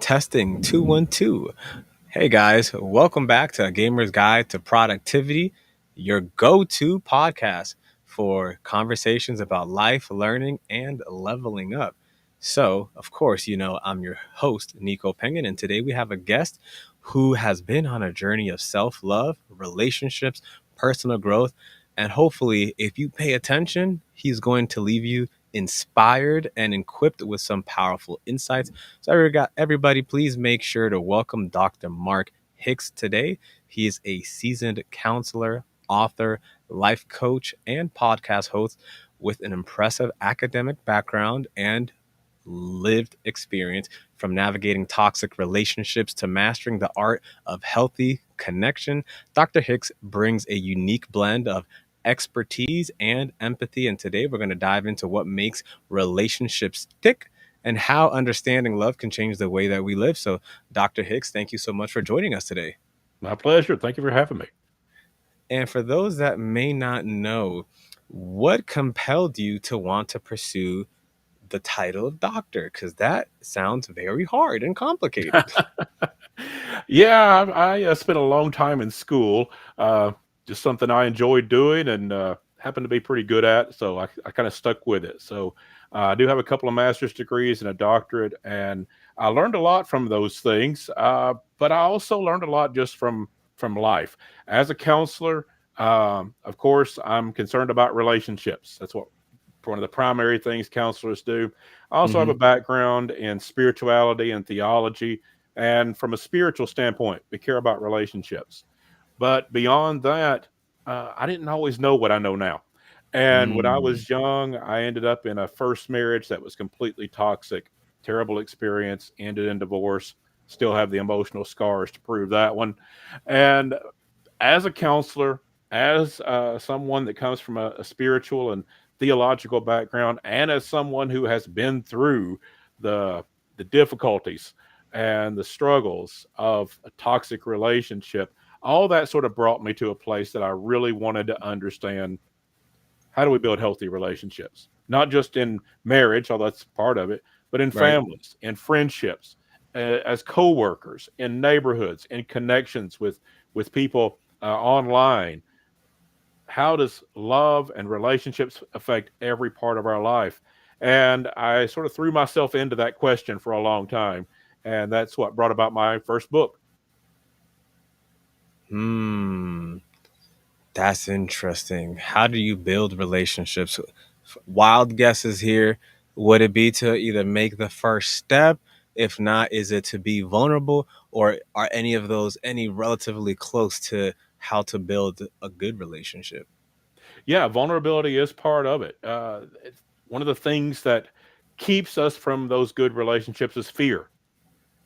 Testing 212. Hey guys, welcome back to A Gamer's Guide to Productivity, your go to podcast for conversations about life, learning, and leveling up. So, of course, I'm your host, Nico Penguin, and today we have a guest who has been on a journey of self love, relationships, personal growth, and hopefully, if you pay attention, he's going to leave you inspired and equipped with some powerful insights. So, everybody, please make sure to welcome Dr. Mark Hicks today. He is a seasoned counselor, author, life coach, and podcast host with an impressive academic background and lived experience from navigating toxic relationships to mastering the art of healthy connection. Dr. Hicks brings a unique blend of expertise and empathy. And today we're going to dive into what makes relationships tick and how understanding love can change the way that we live. So, Dr. Hicks, thank you so much for joining us today. My pleasure. Thank you for having me. And for those that may not know, what compelled you to want to pursue the title of doctor? Because that sounds very hard and complicated. Yeah, I spent a long time in school, just something I enjoyed doing and happened to be pretty good at. So I kind of stuck with it. So I do have a couple of master's degrees and a doctorate, and I learned a lot from those things. But I also learned a lot just from life. As a counselor, of course, I'm concerned about relationships. That's what one of the primary things counselors do. I also have Hmm. a background in spirituality and theology. And from a spiritual standpoint, we care about relationships. But beyond that, I didn't always know what I know now. And when I Mm. was young, I ended up in a first marriage that was completely toxic, terrible experience, ended in divorce. Still have the emotional scars to prove that one. And as a counselor, as someone that comes from a spiritual and theological background, and as someone who has been through the the difficulties and the struggles of a toxic relationship, all that sort of brought me to a place that I really wanted to understand how do we build healthy relationships, not just in marriage, although that's part of it, but in Right. families, in friendships, as coworkers, in neighborhoods, in connections with people online. How does love and relationships affect every part of our life? And I sort of threw myself into that question for a long time, and that's what brought about my first book. Hmm. That's interesting. How do you build relationships? Wild guesses here. Would it be to either make the first step? If not, is it to be vulnerable? Or are any of those any relatively close to how to build a good relationship? Yeah, vulnerability is part of it. It's one of the things that keeps us from those good relationships is fear.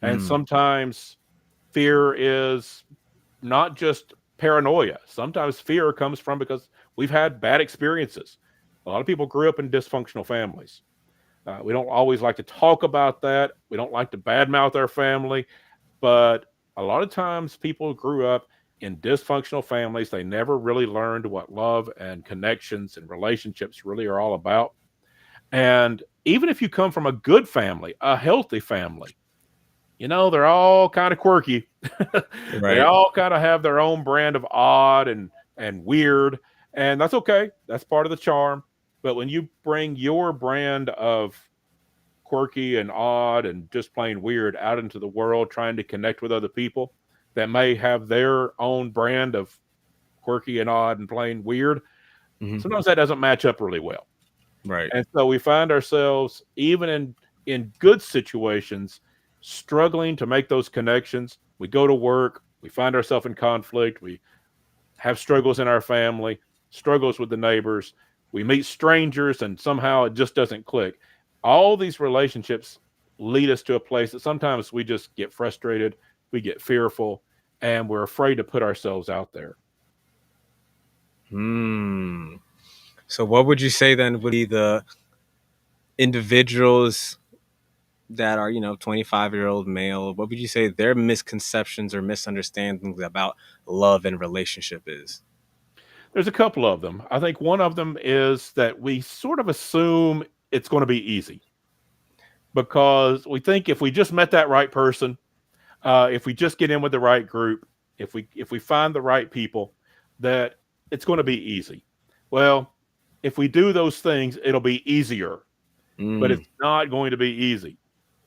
And Hmm. sometimes fear is not just paranoia. Sometimes fear comes from because we've had bad experiences. A lot of people grew up in dysfunctional families. We don't always like to talk about that. We don't like to badmouth our family, but a lot of times people grew up in dysfunctional families. They never really learned what love and connections and relationships really are all about. And even if you come from a good family, a healthy family, they're all kind of quirky. They Right. all kind of have their own brand of odd and weird, and that's okay. That's part of the charm. But when you bring your brand of quirky and odd and just plain weird out into the world trying to connect with other people that may have their own brand of quirky and odd and plain weird, Hmm. sometimes that doesn't match up really well. Right. And so we find ourselves even in good situations struggling to make those connections. We go to work, we find ourselves in conflict, we have struggles in our family, struggles with the neighbors, we meet strangers and somehow it just doesn't click. All these relationships lead us to a place that sometimes we just get frustrated, we get fearful, and we're afraid to put ourselves out there. Hmm. So, what would you say then would be the individuals that are 25-year-old male? What would you say their misconceptions or misunderstandings about love and relationship is? There's a couple of them. I think one of them is that we sort of assume it's going to be easy. because we think if we just met that right person, if we just get in with the right group, if we find the right people, that it's going to be easy. Well, if we do those things, it'll be easier, but Mm, it's not going to be easy.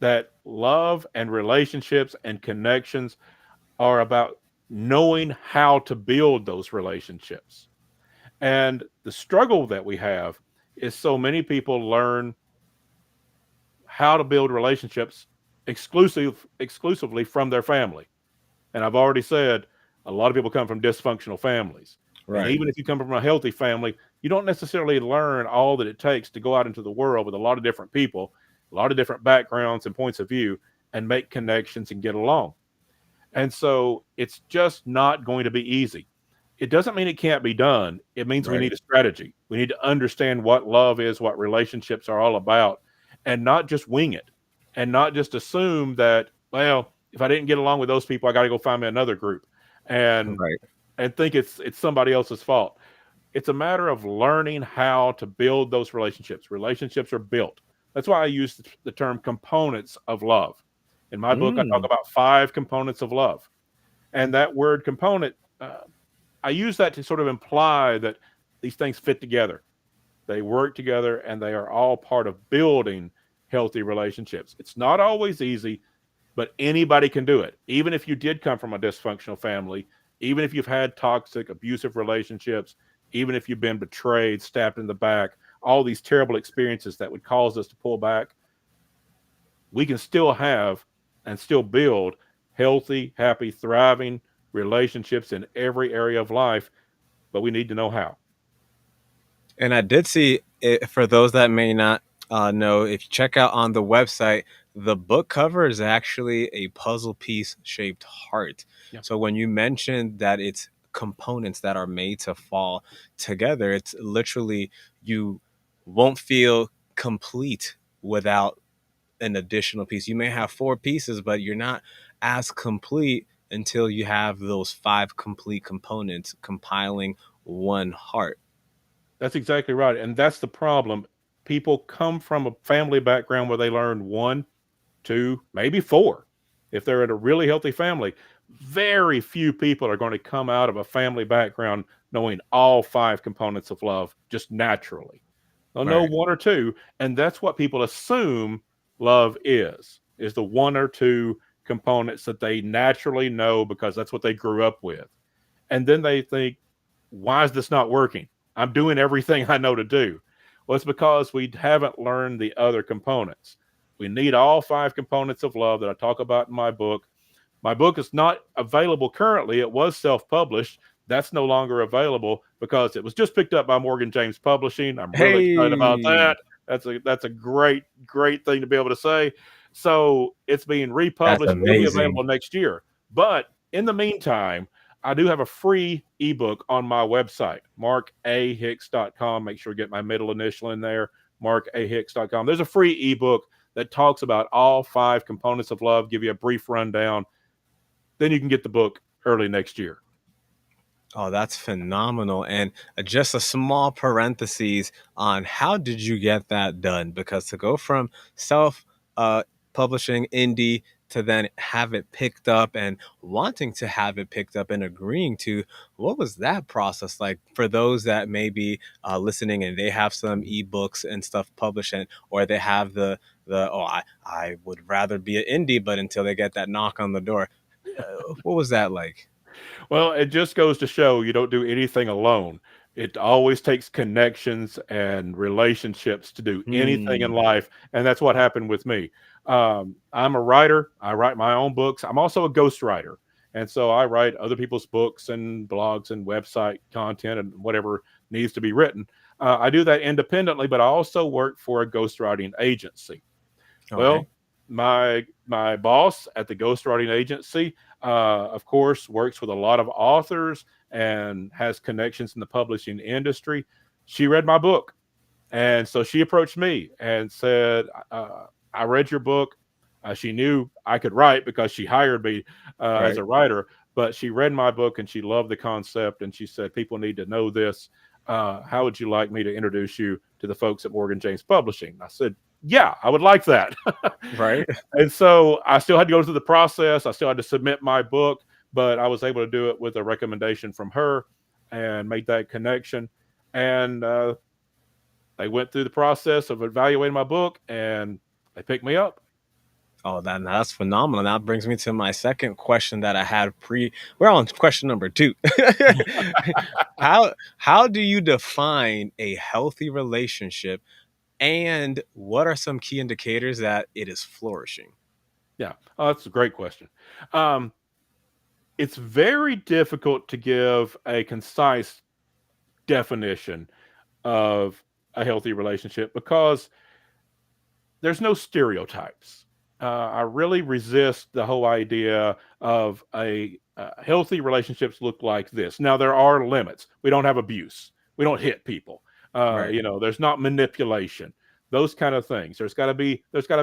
That love and relationships and connections are about knowing how to build those relationships. And the struggle that we have is so many people learn how to build relationships exclusively from their family. And I've already said a lot of people come from dysfunctional families. And right. even if you come from a healthy family, you don't necessarily learn all that it takes to go out into the world with a lot of different people, a lot of different backgrounds and points of view, and make connections and get along. And so it's just not going to be easy. It doesn't mean it can't be done. It means we Right. need a strategy. We need to understand what love is, what relationships are all about, and not just wing it and not just assume that, well, if I didn't get along with those people, I got to go find me another group and Right. think it's somebody else's fault. It's a matter of learning how to build those relationships. Relationships are built. That's why I use the term components of love. In my book, I talk Mm, about 5 components of love. And that word component, I use that to sort of imply that these things fit together. They work together and they are all part of building healthy relationships. It's not always easy, but anybody can do it. Even if you did come from a dysfunctional family, even if you've had toxic, abusive relationships, even if you've been betrayed, stabbed in the back, all these terrible experiences that would cause us to pull back, we can still have and still build healthy, happy, thriving relationships in every area of life, but we need to know how. and I did see it, for those that may not know, if you check out on the website, the book cover is actually a puzzle piece shaped heart. Yeah. So when you mentioned that it's components that are made to fall together, it's literally you won't feel complete without an additional piece. You may have four pieces, but you're not as complete until you have those five complete components compiling one heart. That's exactly right. And that's the problem. People come from a family background where they learn one, two, maybe four. If they're in a really healthy family, very few people are going to come out of a family background knowing all 5 components of love just naturally. They'll know Right. one or two, and that's what people assume love is the one or two components that they naturally know because that's what they grew up with. And then they think, why is this not working? I'm doing everything I know to do. Well, it's because we haven't learned the other components. We need all 5 components of love that I talk about in my book. My book is not available currently. It was self published. That's no longer available because it was just picked up by Morgan James Publishing. I'm really excited about Hey, that. That's a great thing to be able to say. So it's being that's republished. It'll be amazing. available next year. But in the meantime, I do have a free ebook on my website, markahicks.com. Make sure you get my middle initial in there, markahicks.com. There's a free ebook that talks about all 5 components of love, give you a brief rundown. Then you can get the book early next year. Oh, that's phenomenal. And just a small parentheses on how did you get that done? Because to go from self publishing indie to then have it picked up and wanting to have it picked up and agreeing to, what was that process like for those that may be listening and they have some ebooks and stuff published and, or they have I would rather be an indie, but until they get that knock on the door, what was that like? Well, it just goes to show you don't do anything alone. It always takes connections and relationships to do anything in Hmm. life, and that's what happened with me. I'm a writer. I write my own books. I'm also a ghostwriter, and so I write other people's books and blogs and website content and whatever needs to be written. I do that independently, but I also work for a ghostwriting agency. Okay. Well, my boss at the ghostwriting agency, of course, works with a lot of authors and has connections in the publishing industry. She read my book, and so she approached me and said, "I read your book." She knew I could write because she hired me as Right. a writer, but she read my book and she loved the concept. And she said, "People need to know this. How would you like me to introduce you to the folks at Morgan James Publishing?" I said, yeah, I would like that. Right. And so I still had to go through the process. I still had to submit my book, but I was able to do it with a recommendation from her and made that connection. And they went through the process of evaluating my book and they picked me up. Oh, that's phenomenal. That brings me to my second question that I had pre. We're on question number two. How do you define a healthy relationship, and what are some key indicators that it is flourishing? Yeah, oh, that's a great question. Um, it's very difficult to give a concise definition of a healthy relationship because there's no stereotypes. I really resist the whole idea of a healthy relationships look like this. Now there are limits. We don't have abuse. We don't hit people. Right. There's not manipulation. Those kind of things. There's got to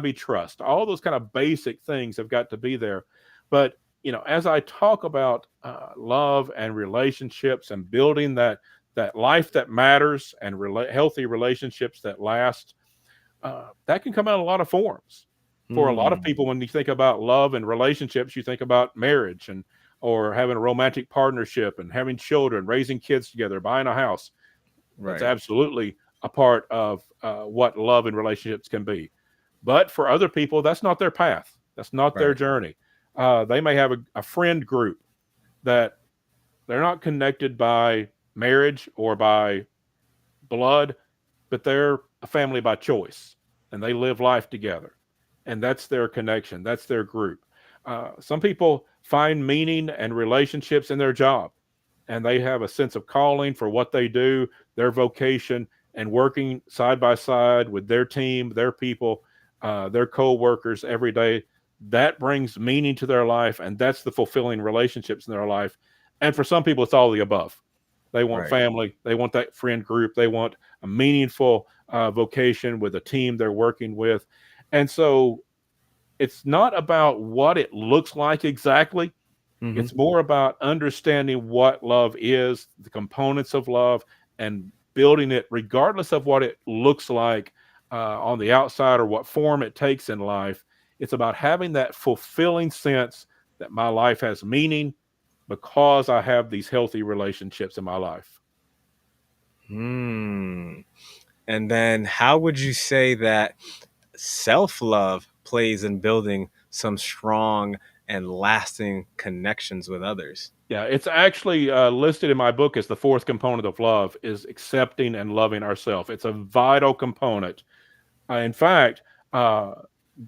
be trust. All those kind of basic things have got to be there. But as I talk about love and relationships and building that life that matters and healthy relationships that last, that can come out in a lot of forms. For a lot of Hmm. people, when you think about love and relationships, you think about marriage and or having a romantic partnership and having children, raising kids together, buying a house. That's Right. absolutely a part of what love and relationships can be. But for other people, that's not their path. That's not their Right. journey. They may have a friend group that they're not connected by marriage or by blood, but they're a family by choice and they live life together. And that's their connection, that's their group. Some people find meaning and relationships in their job, and they have a sense of calling for what they do, their vocation, and working side by side with their team, their people, their co workers every day. That brings meaning to their life, and that's the fulfilling relationships in their life. And for some people, it's all the above. They want Right. family, they want that friend group, they want a meaningful vocation with a team they're working with. And so it's not about what it looks like exactly. Hmm. It's more about understanding what love is, the components of love, and building it regardless of what it looks like on the outside or what form it takes in life. It's about having that fulfilling sense that my life has meaning because I have these healthy relationships in my life. Hmm. And then, how would you say that self love plays in building some strong and lasting connections with others? Yeah, it's actually listed in my book as the fourth component of love is accepting and loving ourselves. It's a vital component. In fact, uh,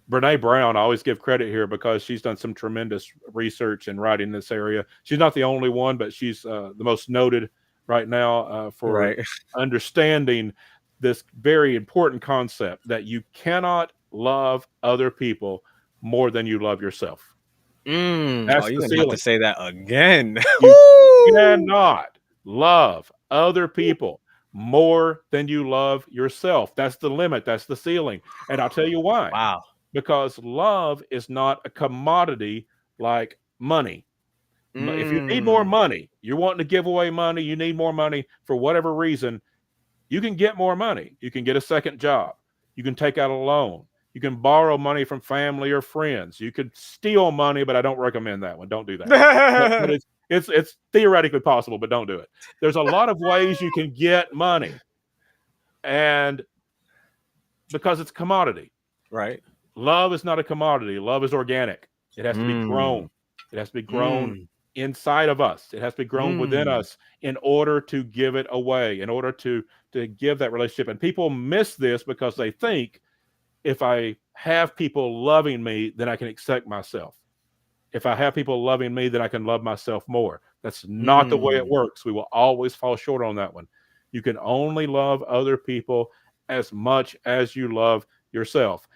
Brene Brown, I always give credit here because she's done some tremendous research and writing in this area. She's not the only one, but she's the most noted right now for Right. understanding this very important concept that you cannot love other people more than you love yourself. Oh, That's you're the gonna have to ceiling. say that again. You Woo! cannot love other people more than you love yourself. That's the limit. That's the ceiling. And I'll tell you why. Wow. Because love is not a commodity like money. If you need more Mm. money, you're wanting to give away money, you need more money for whatever reason, you can get more money. You can get a second job. You can take out a loan. You can borrow money from family or friends. You could steal money, but I don't recommend that one. Don't do that. But it's theoretically possible, but don't do it. There's a lot of ways you can get money, and because it's commodity. Right. Love is not a commodity. Love is organic. It has to be Mm. grown. It has to be grown Mm. inside of us. It has to be grown within Mm. us in order to give it away, in order to give that relationship. And people miss this because they think if I have people loving me, then I can accept myself. If I have people loving me, then I can love myself more. That's not the way it Mm. works. We will always fall short on that one. You can only love other people as much as you love yourself.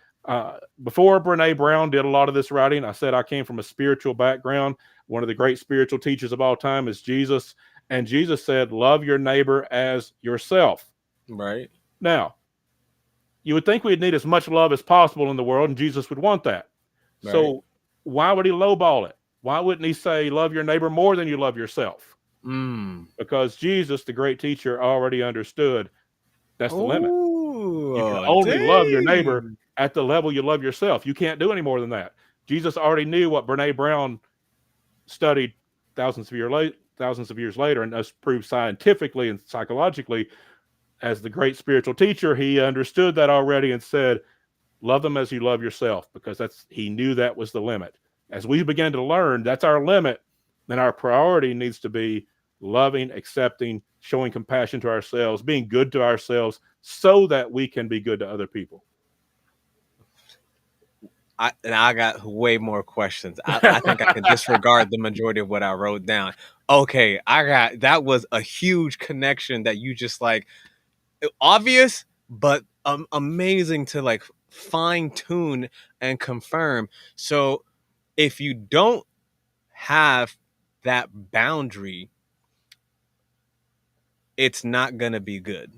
Before Brene Brown did a lot of this writing, I said I came from a spiritual background. One of the great spiritual teachers of all time is Jesus. And Jesus said, love your neighbor as yourself. Right. Now, you would think we'd need as much love as possible in the world, and Jesus would want that. Right. So why would he lowball it? Why wouldn't he say, love your neighbor more than you love yourself? Mm. Because Jesus, the great teacher, already understood that's the limit. You can Oh, only love your neighbor dang. at the level you love yourself. You can't do any more than that. Jesus already knew what Brene Brown studied thousands of years later, and us proved scientifically and psychologically. As the great spiritual teacher, he understood that already and said, love them as you love yourself, because he knew that was the limit. As we begin to learn that's our limit, then our priority needs to be loving, accepting, showing compassion to ourselves, being good to ourselves so that we can be good to other people. I got way more questions. I think I can disregard the majority of what I wrote down. Okay, that was a huge connection that you just like, obvious, but amazing to like fine tune and confirm. So if you don't have that boundary, it's not gonna be good.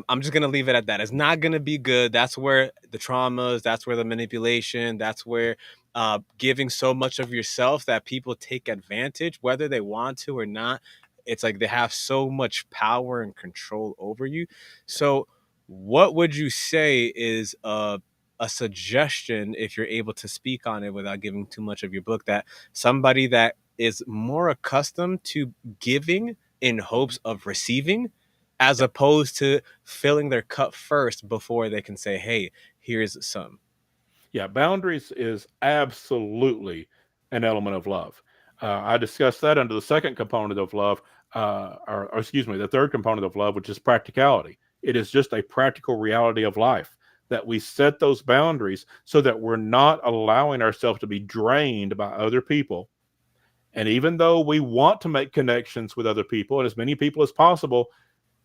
I'm just gonna leave it at that. It's not gonna be good. That's where the traumas, that's where the manipulation, that's where giving so much of yourself that people take advantage, whether they want to or not. It's like they have so much power and control over you. So, what would you say is a suggestion, if you're able to speak on it without giving too much of your book, that somebody that is more accustomed to giving in hopes of receiving, as Yeah. opposed to filling their cup first before they can say, hey, here's some. Yeah, boundaries is absolutely an element of love. I discussed that under the second component of love, or excuse me, the third component of love, which is practicality. It is just a practical reality of life that we set those boundaries so that we're not allowing ourselves to be drained by other people. And even though we want to make connections with other people and as many people as possible,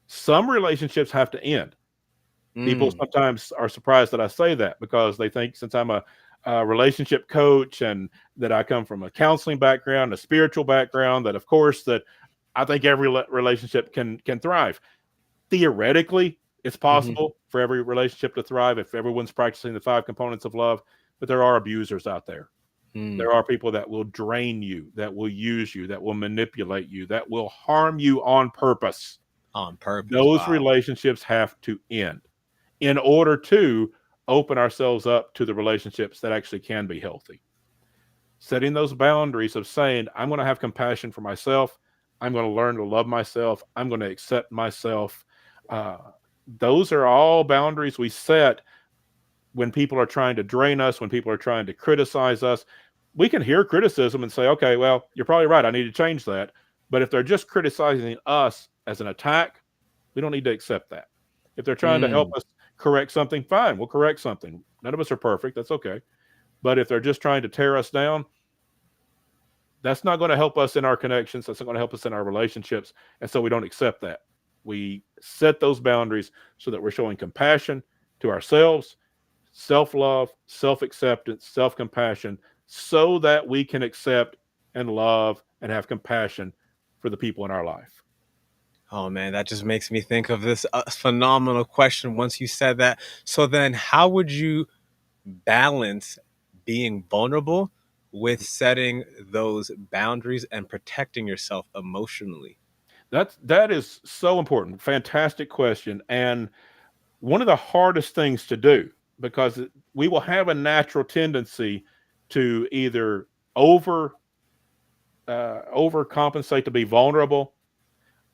some relationships have to end. People Mm, sometimes are surprised that I say that because they think since I'm a relationship coach and that I come from a counseling background, a spiritual background, that of course that I think every relationship can thrive. Theoretically, it's hmm possible for every relationship to thrive if everyone's practicing the five components of love, but there are abusers out there. mm. There are people that will drain you, that will use you, that will manipulate you, that will harm you on purpose. On purpose. Those Wow. relationships have to end in order to open ourselves up to the relationships that actually can be healthy. Setting those boundaries of saying, I'm going to have compassion for myself. I'm going to learn to love myself. I'm going to accept myself. Uh, those are all boundaries we set when people are trying to drain us, when people are trying to criticize us. We can hear criticism and say, okay, well, you're probably right. I need to change that. But if they're just criticizing us as an attack, we don't need to accept that. If they're trying to help Mm, us correct something, fine, we'll correct something. None of us are perfect. That's okay. But if they're just trying to tear us down, that's not going to help us in our connections. That's not going to help us in our relationships. And so we don't accept that. We set those boundaries so that we're showing compassion to ourselves, self love, self acceptance, self compassion, so that we can accept and love and have compassion for the people in our life. oh man, that just makes me think of this phenomenal question once you said that. So then, how would you balance being vulnerable with setting those boundaries and protecting yourself emotionally? That is so important. Fantastic question. And one of the hardest things to do because we will have a natural tendency to either over overcompensate to be vulnerable.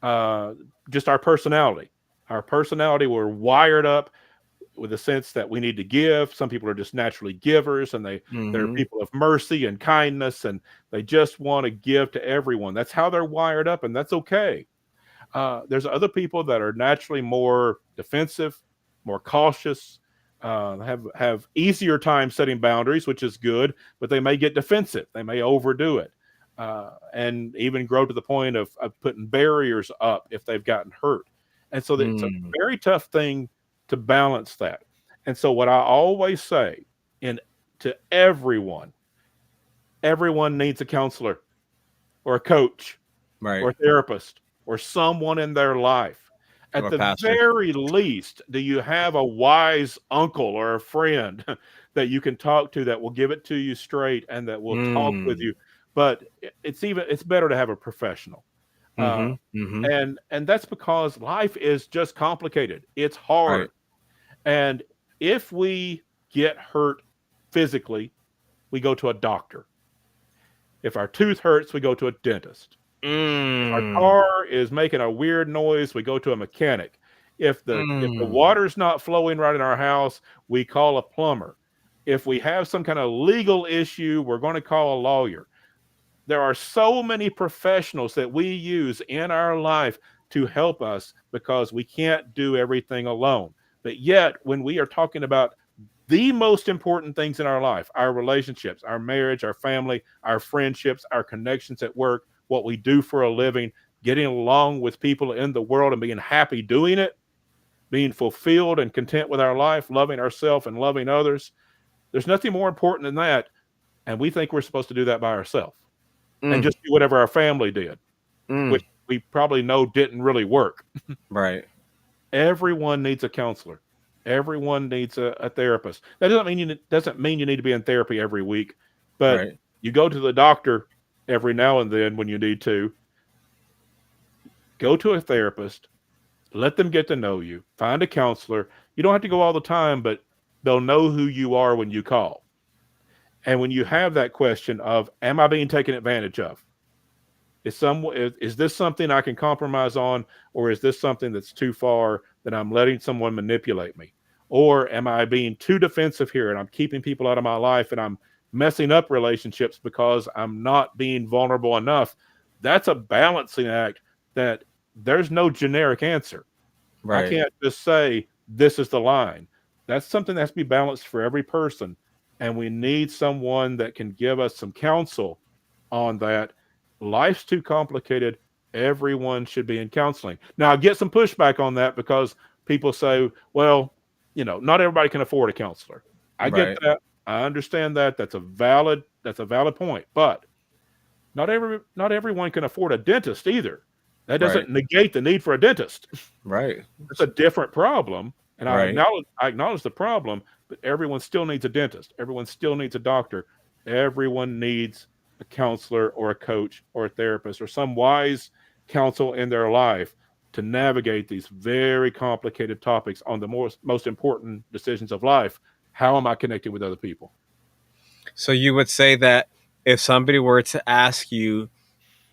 Uh, just our personality, we're wired up with a sense that we need to give. Some people are just naturally givers, and they're Hmm. people of mercy and kindness, and they just want to give to everyone. That's how they're wired up, and that's okay. There's other people that are naturally more defensive, more cautious, have easier time setting boundaries, which is good, but they may get defensive. They may overdo it, and even grow to the point of putting barriers up if they've gotten hurt. And so it's a Mm, very tough thing to balance that. And so what I always say in to everyone needs a counselor or a coach right. or therapist or someone in their life. At Or the pastor. very least, do you have a wise uncle or a friend that you can talk to that will give it to you straight and that will talk with Mm, you? But it's better to have a professional. Uh, hmm. Hmm. and that's because life is just complicated. It's Right. hard. And if we get hurt physically, we go to a doctor. If our tooth hurts, we go to a dentist. If our Mm. car is making a weird noise, we go to a mechanic. If the Mm. water's not flowing right in our house, we call a plumber. If we have some kind of legal issue, we're going to call a lawyer. There are so many professionals that we use in our life to help us because we can't do everything alone. But yet, when we are talking about the most important things in our life, our relationships, our marriage, our family, our friendships, our connections at work, what we do for a living, getting along with people in the world and being happy doing it, being fulfilled and content with our life, loving ourselves and loving others. There's nothing more important than that. And we think we're supposed to do that by ourselves and Mm. just do whatever our family did, Mm. which we probably know didn't really work. Right. Everyone needs a counselor. Everyone needs a therapist. That doesn't mean you need to be in therapy every week, but Right. you go to the doctor every now and then when you need to. Go to a therapist, let them get to know you, find a counselor. You don't have to go all the time, but they'll know who you are when you call. And when you have that question of, am I being taken advantage of? Is this something I can compromise on, or is this something that's too far that I'm letting someone manipulate me? Or am I being too defensive here and I'm keeping people out of my life and I'm messing up relationships because I'm not being vulnerable enough? That's a balancing act that there's no generic answer. I Right. can't just say this is the line. That's something that has to be balanced for every person. And we need someone that can give us some counsel on that. Life's too complicated. Everyone should be in counseling. Now, I get some pushback on that because people say, well, not everybody can afford a counselor. I get Right. that. I understand that. That's a valid point. But not everyone can afford a dentist either. That Right. doesn't negate the need for a dentist. Right. It's a different problem, and I Right. acknowledge I acknowledge the problem, but everyone still needs a dentist. Everyone still needs a doctor. Everyone needs a counselor or a coach or a therapist or some wise counsel in their life to navigate these very complicated topics on the most important decisions of life. How am I connecting with other people? So you would say that if somebody were to ask you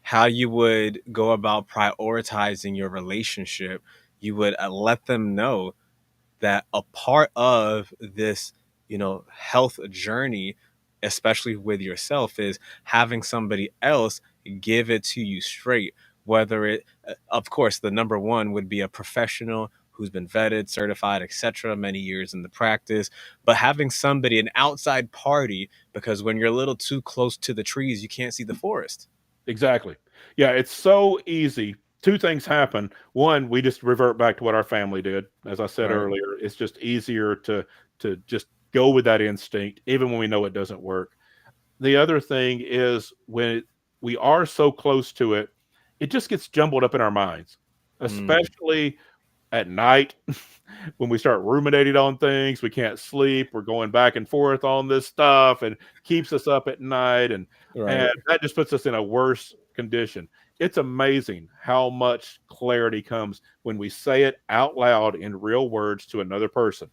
how you would go about prioritizing your relationship, you would let them know that a part of this, health journey, especially with yourself, is having somebody else give it to you straight. Whether of course, the number one would be a professional who's been vetted, certified, etc., many years in the practice, but having somebody, an outside party, because when you're a little too close to the trees, you can't see the forest. Exactly. Yeah, it's so easy. Two things happen. One, we just revert back to what our family did. As I said Right. earlier, it's just easier to just go with that instinct, even when we know it doesn't work. The other thing is we are so close to it, it just gets jumbled up in our minds, Mm. especially at night when we start ruminating on things. We can't sleep. We're going back and forth on this stuff and keeps us up at night. And Right. that just puts us in a worse condition. It's amazing how much clarity comes when we say it out loud in real words to another person.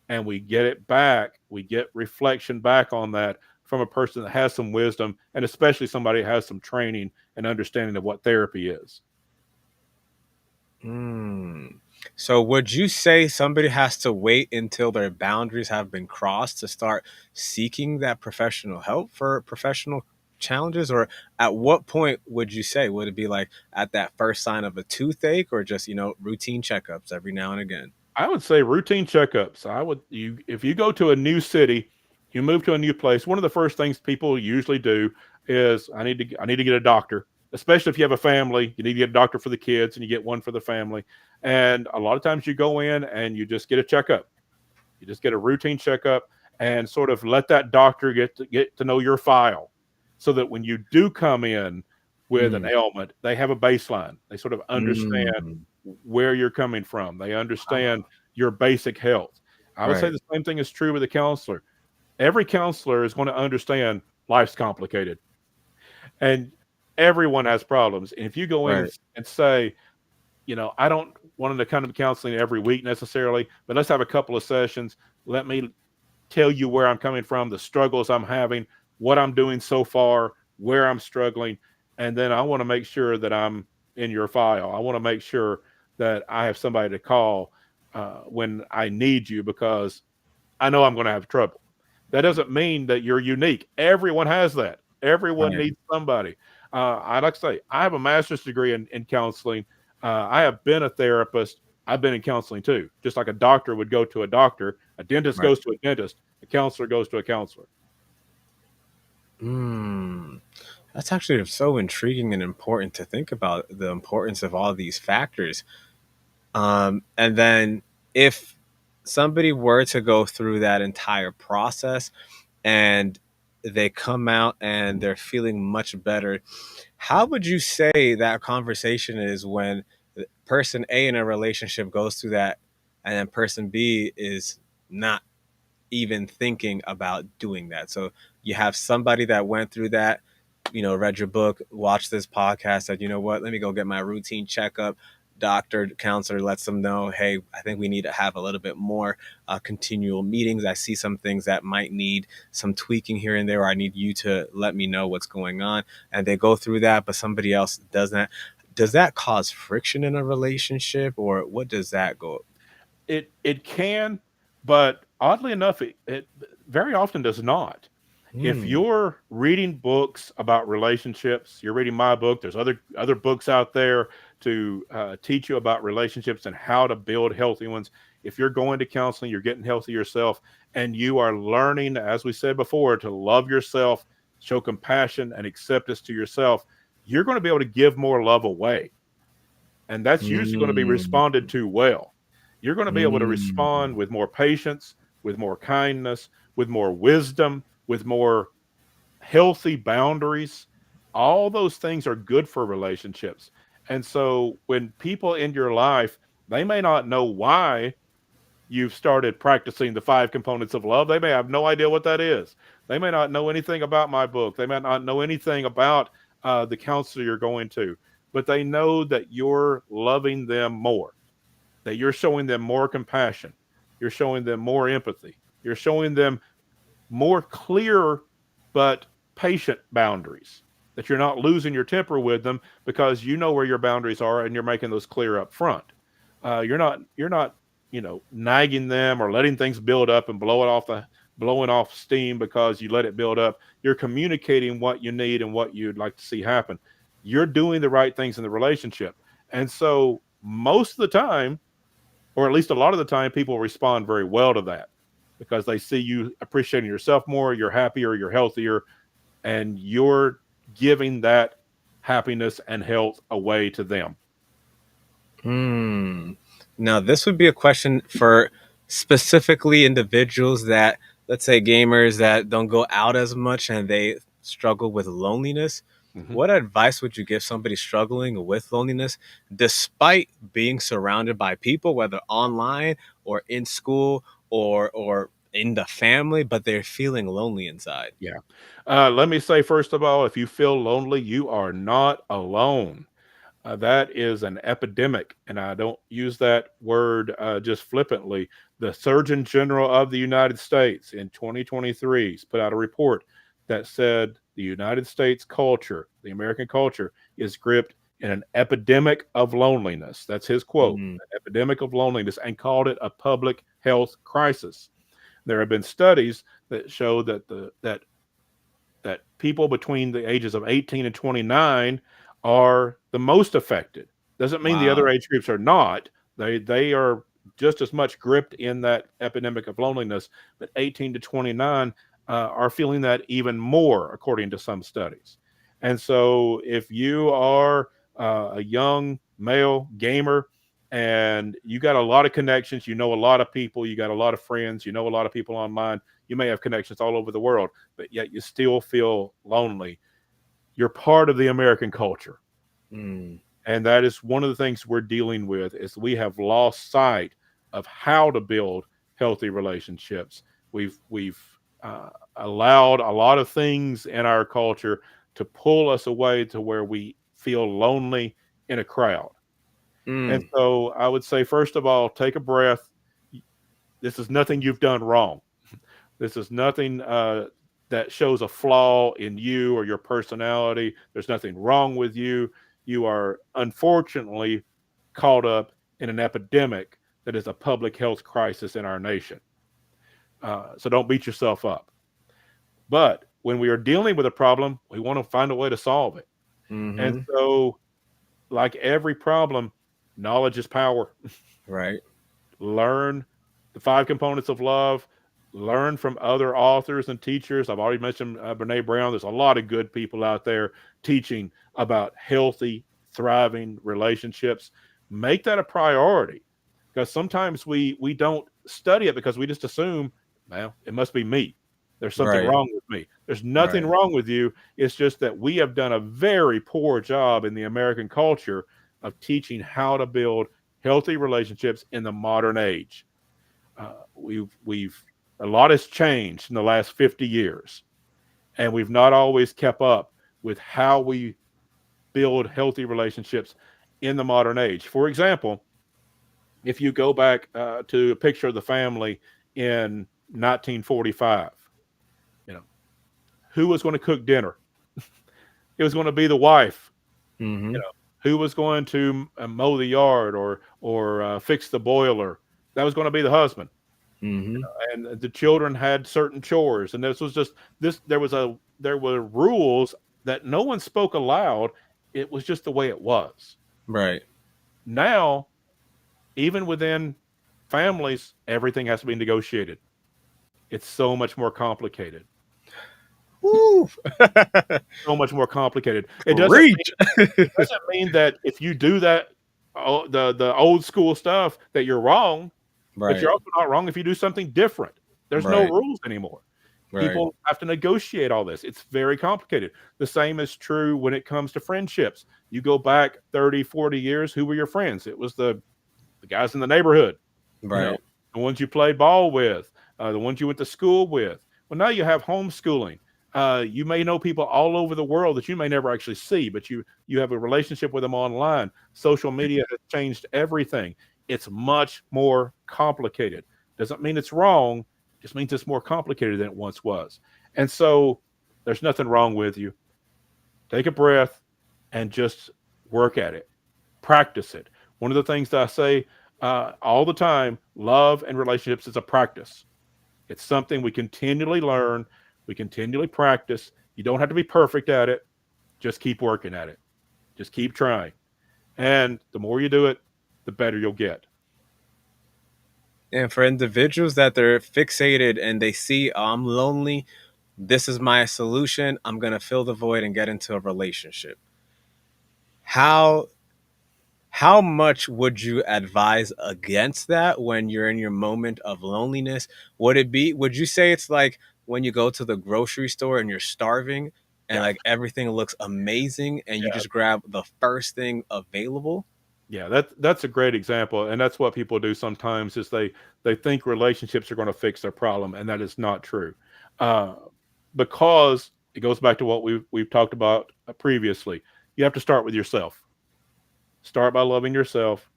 And we get it back. We get reflection back on that from a person that has some wisdom and especially somebody that has some training and understanding of what therapy is. Mm. So, would you say somebody has to wait until their boundaries have been crossed to start seeking that professional help for professional challenges? Or at what point would you say? Would it be like at that first sign of a toothache or just, routine checkups every now and again? I would say routine checkups. I would you if you go to a new city, you move to a new place, one of the first things people usually do is I need to get a doctor. Especially if you have a family, you need to get a doctor for the kids and you get one for the family. And a lot of times you go in and you just get a checkup. You just get a routine checkup and sort of let that doctor get to know your file so that when you do come in with an Mm. ailment, they have a baseline. They sort of understand Mm. where you're coming from. They understand your basic health. I would say Right. the same thing is true with a counselor. Every counselor is going to understand life's complicated and everyone has problems. And if you go in and, Right. and say, I don't want to come to counseling every week necessarily, but let's have a couple of sessions. Let me tell you where I'm coming from, the struggles I'm having, what I'm doing so far, where I'm struggling, and then I want to make sure that I'm in your file. I want to make sure that I have somebody to call when I need you because I know I'm going to have trouble. That doesn't mean that you're unique. Everyone has that. Everyone Right. needs somebody. I like to say, I have a master's degree in counseling. I have been a therapist. I've been in counseling too. Just like a doctor would go to a doctor, a dentist Right. goes to a dentist, a counselor goes to a counselor. Mm. That's actually so intriguing and important to think about the importance of all these factors. And then if somebody were to go through that entire process and they come out and they're feeling much better, how would you say that conversation is when person A in a relationship goes through that and then person B is not even thinking about doing that? So you have somebody that went through that, read your book, watched this podcast, said, you know what, let me go get my routine checkup. Doctor, counselor lets them know, hey, I think we need to have a little bit more continual meetings. I see some things that might need some tweaking here and there, or I need you to let me know what's going on. And they go through that, but somebody else doesn't. Does that cause friction in a relationship, or what does that go? It can, but oddly enough, it very often does not. If Hmm. you're reading books about relationships, you're reading my book. There's other books out there to teach you about relationships and how to build healthy ones. If you're going to counseling, you're getting healthy yourself, and you are learning, as we said before, to love yourself, show compassion and acceptance to yourself. You're going to be able to give more love away, and that's usually going to be Hmm. responded to well. You're going to be able to respond Hmm. with more patience, with more kindness, with more wisdom, with more healthy boundaries. All those things are good for relationships. And so when people in your life, they may not know why you've started practicing the five components of love. They may have no idea what that is. They may not know anything about my book. They may not know anything about the counselor you're going to, but they know that you're loving them more, that you're showing them more compassion. You're showing them more empathy. You're showing them more clear but patient boundaries, that you're not losing your temper with them because you know where your boundaries are and you're making those clear up front. You're not nagging them or letting things build up and blowing off steam because you let it build up. You're communicating what you need and what you'd like to see happen. You're doing the right things in the relationship. And so most of the time, or at least a lot of the time, people respond very well to that because they see you appreciating yourself more, you're happier, you're healthier, and you're giving that happiness and health away to them. Hmm. Now, this would be a question for specifically individuals that, let's say, gamers that don't go out as much and they struggle with loneliness. Mhm. What advice would you give somebody struggling with loneliness despite being surrounded by people, whether online or in school or in the family, but they're feeling lonely inside? Yeah. Let me say, first of all, if you feel lonely, you are not alone. That is an epidemic, and I don't use that word just flippantly. The Surgeon General of the United States in 2023 has put out a report that said the United States culture, the American culture, is gripped in an epidemic of loneliness. That's his quote, Mm, an epidemic of loneliness, and called it a public health crisis. There have been studies that show that people between the ages of 18 and 29 are the most affected. Doesn't mean the other wow. age groups are not. They are just as much gripped in that epidemic of loneliness, but 18 to 29 are feeling that even more, according to some studies. And so, if you are a young male gamer and you got a lot of connections, you know a lot of people, you got a lot of friends, you know a lot of people online, you may have connections all over the world, but yet you still feel lonely. You're part of the American culture. Mm, And that is one of the things we're dealing with is we have lost sight of how to build healthy relationships. We've allowed a lot of things in our culture to pull us away to where we feel lonely in a crowd. And mm, so I would say, first of all, take a breath. This is nothing you've done wrong. This is nothing that shows a flaw in you or your personality. There's nothing wrong with you. You are unfortunately caught up in an epidemic that is a public health crisis in our nation. So don't beat yourself up. But when we are dealing with a problem, we want to find a way to solve it. And Mm-hmm. so, like every problem, knowledge is power. Right. Learn the five components of love. Learn from other authors and teachers. I've already mentioned Brene Brown. There's a lot of good people out there teaching about healthy, thriving relationships. Make that a priority, because sometimes we don't study it because we just assume, well, it must be me. There's something Right. wrong with me. There's nothing Right. wrong with you. It's just that we have done a very poor job in the American culture of teaching how to build healthy relationships in the modern age. We've a lot has changed in the last 50 years, and we've not always kept up with how we build healthy relationships in the modern age. For example, if you go back to a picture of the family in 1945, you know, who was going to cook dinner? It was going to be the wife. You Mm-hmm. know, who was going to mow the yard or fix the boiler? That was going to be the husband. Mm-hmm. And the children had certain chores, and this was just this. There were rules that no one spoke aloud. It was just the way it was. Right. Now, even within families, everything has to be negotiated. It's so much more complicated. Woo. So much more complicated. Preach. It doesn't mean that if you do that, the old school stuff, that you're wrong. But you're Right. also not wrong if you do something different. There's no Right. rules anymore. Right. People have to negotiate all this. It's very complicated. The same is true when it comes to friendships. You go back 30, 40 years, who were your friends? It was the guys in the neighborhood, you know, Right. the ones you played ball with, the ones you went to school with. Well, now you have homeschooling. You may know people all over the world that you may never actually see, but you have a relationship with them online. Social media has changed everything. It's much more complicated. Doesn't mean it's wrong, just means it's more complicated than it once was. And so there's nothing wrong with you. Take a breath and just work at it. Practice it. One of the things that I say all the time, love and relationships is a practice. It's something we continually learn, we continually practice. You don't have to be perfect at it. Just keep working at it. Just keep trying. And the more you do it, the better you'll get. And for individuals that they're fixated and they see, oh, I'm lonely, this is my solution. I'm going to fill the void and get into a relationship. How how much would you advise against that when you're in your moment of loneliness? Would you say it's like when you go to the grocery store and you're starving and Yeah. like everything looks amazing and you Yeah. just grab the first thing available? Yeah, that's a great example, and that's what people do sometimes is they think relationships are going to fix their problem, and that is not true, uh, because it goes back to what we've talked about previously. You have to start with yourself. Start by loving yourself,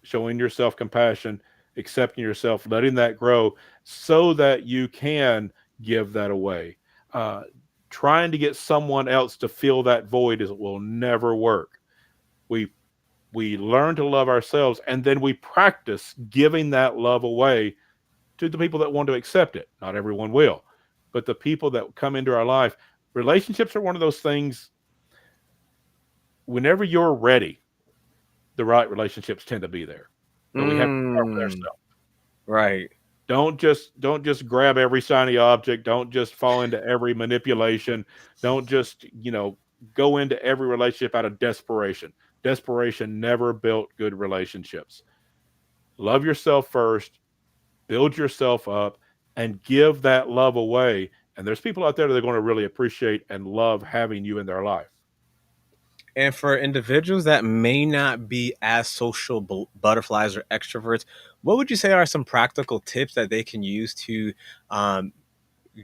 showing yourself compassion, accepting yourself, letting that grow, so that you can give that away. Uh, Trying to get someone else to fill that void is will never work. We we learn to love ourselves, and then we practice giving that love away to the people that want to accept it. Not everyone will, but the people that come into our life. Relationships are one of those things. Whenever you're ready, the right relationships tend to be there, but we have to start with Mm, ourselves. right, Don't just grab every shiny object. Don't just fall into every manipulation. Don't just go into every relationship out of desperation. Desperation never built good relationships. Love yourself first, build yourself up, and give that love away. And there's people out there that are going to really appreciate and love having you in their life. and for individuals that may not be as social butterflies or extroverts, what would you say are some practical tips that they can use to um,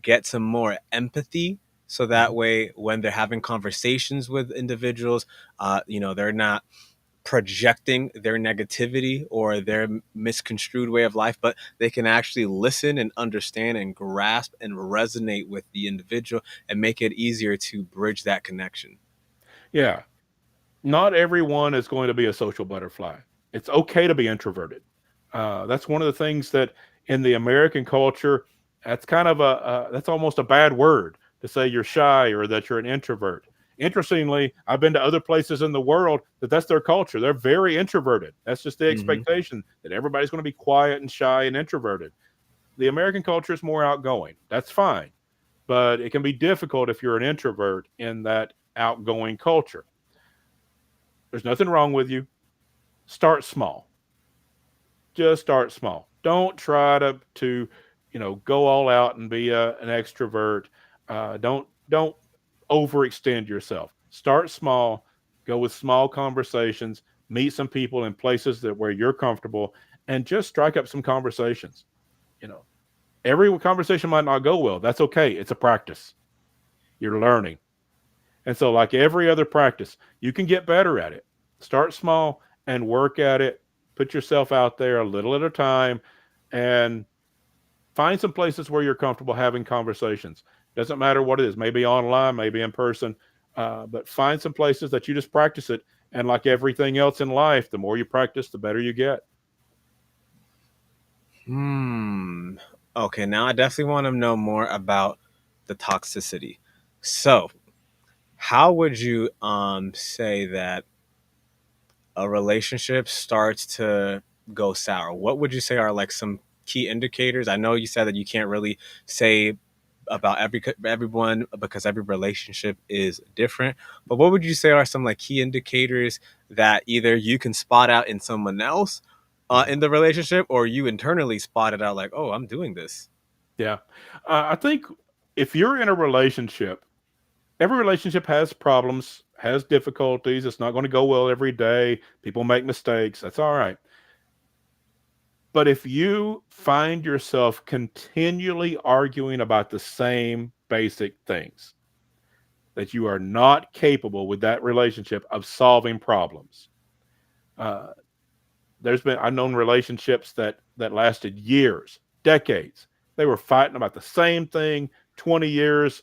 get some more empathy so that Mhm. way when they're having conversations with individuals, they're not projecting their negativity or their misconstrued way of life, but they can actually listen and understand and grasp and resonate with the individual and make it easier to bridge that connection. Yeah. Not everyone is going to be a social butterfly. It's okay to be introverted. That's one of the things that in the American culture, that's kind of that's almost a bad word to say you're shy or that you're an introvert. Interestingly, I've been to other places in the world that's their culture. They're very introverted. That's just the Hmm. expectation that everybody's going to be quiet and shy and introverted. The American culture is more outgoing. That's fine, but it can be difficult if you're an introvert in that outgoing culture. There's nothing wrong with you. Start small. Just start small. Don't try to go all out and be an extrovert. Don't overextend yourself. Start small. Go with small conversations. Meet some people in places that where you're comfortable, and just strike up some conversations. You know, every conversation might not go well. That's okay. It's a practice. You're learning. And so, like every other practice, you can get better at it. Start small and work at it. Put yourself out there a little at a time and find some places where you're comfortable having conversations. Doesn't matter what it is, maybe online, maybe in person, but find some places that you just practice it. And like everything else in life, the more you practice, the better you get. Hmm. Okay, now I definitely want to know more about the toxicity. So, how would you say that a relationship starts to go sour? What would you say are like some key indicators? I know you said that you can't really say about everyone because every relationship is different. But what would you say are some like key indicators that either you can spot out in someone else Mhm. in the relationship, or you internally spot it out like, oh, I'm doing this? Yeah. I think if you're in a relationship, every relationship has problems, has difficulties. It's not going to go well every day. People make mistakes. That's all right. But if you find yourself continually arguing about the same basic things, that you are not capable with that relationship of solving problems. Uh, I've known relationships that lasted years, decades. They were fighting about the same thing 20 years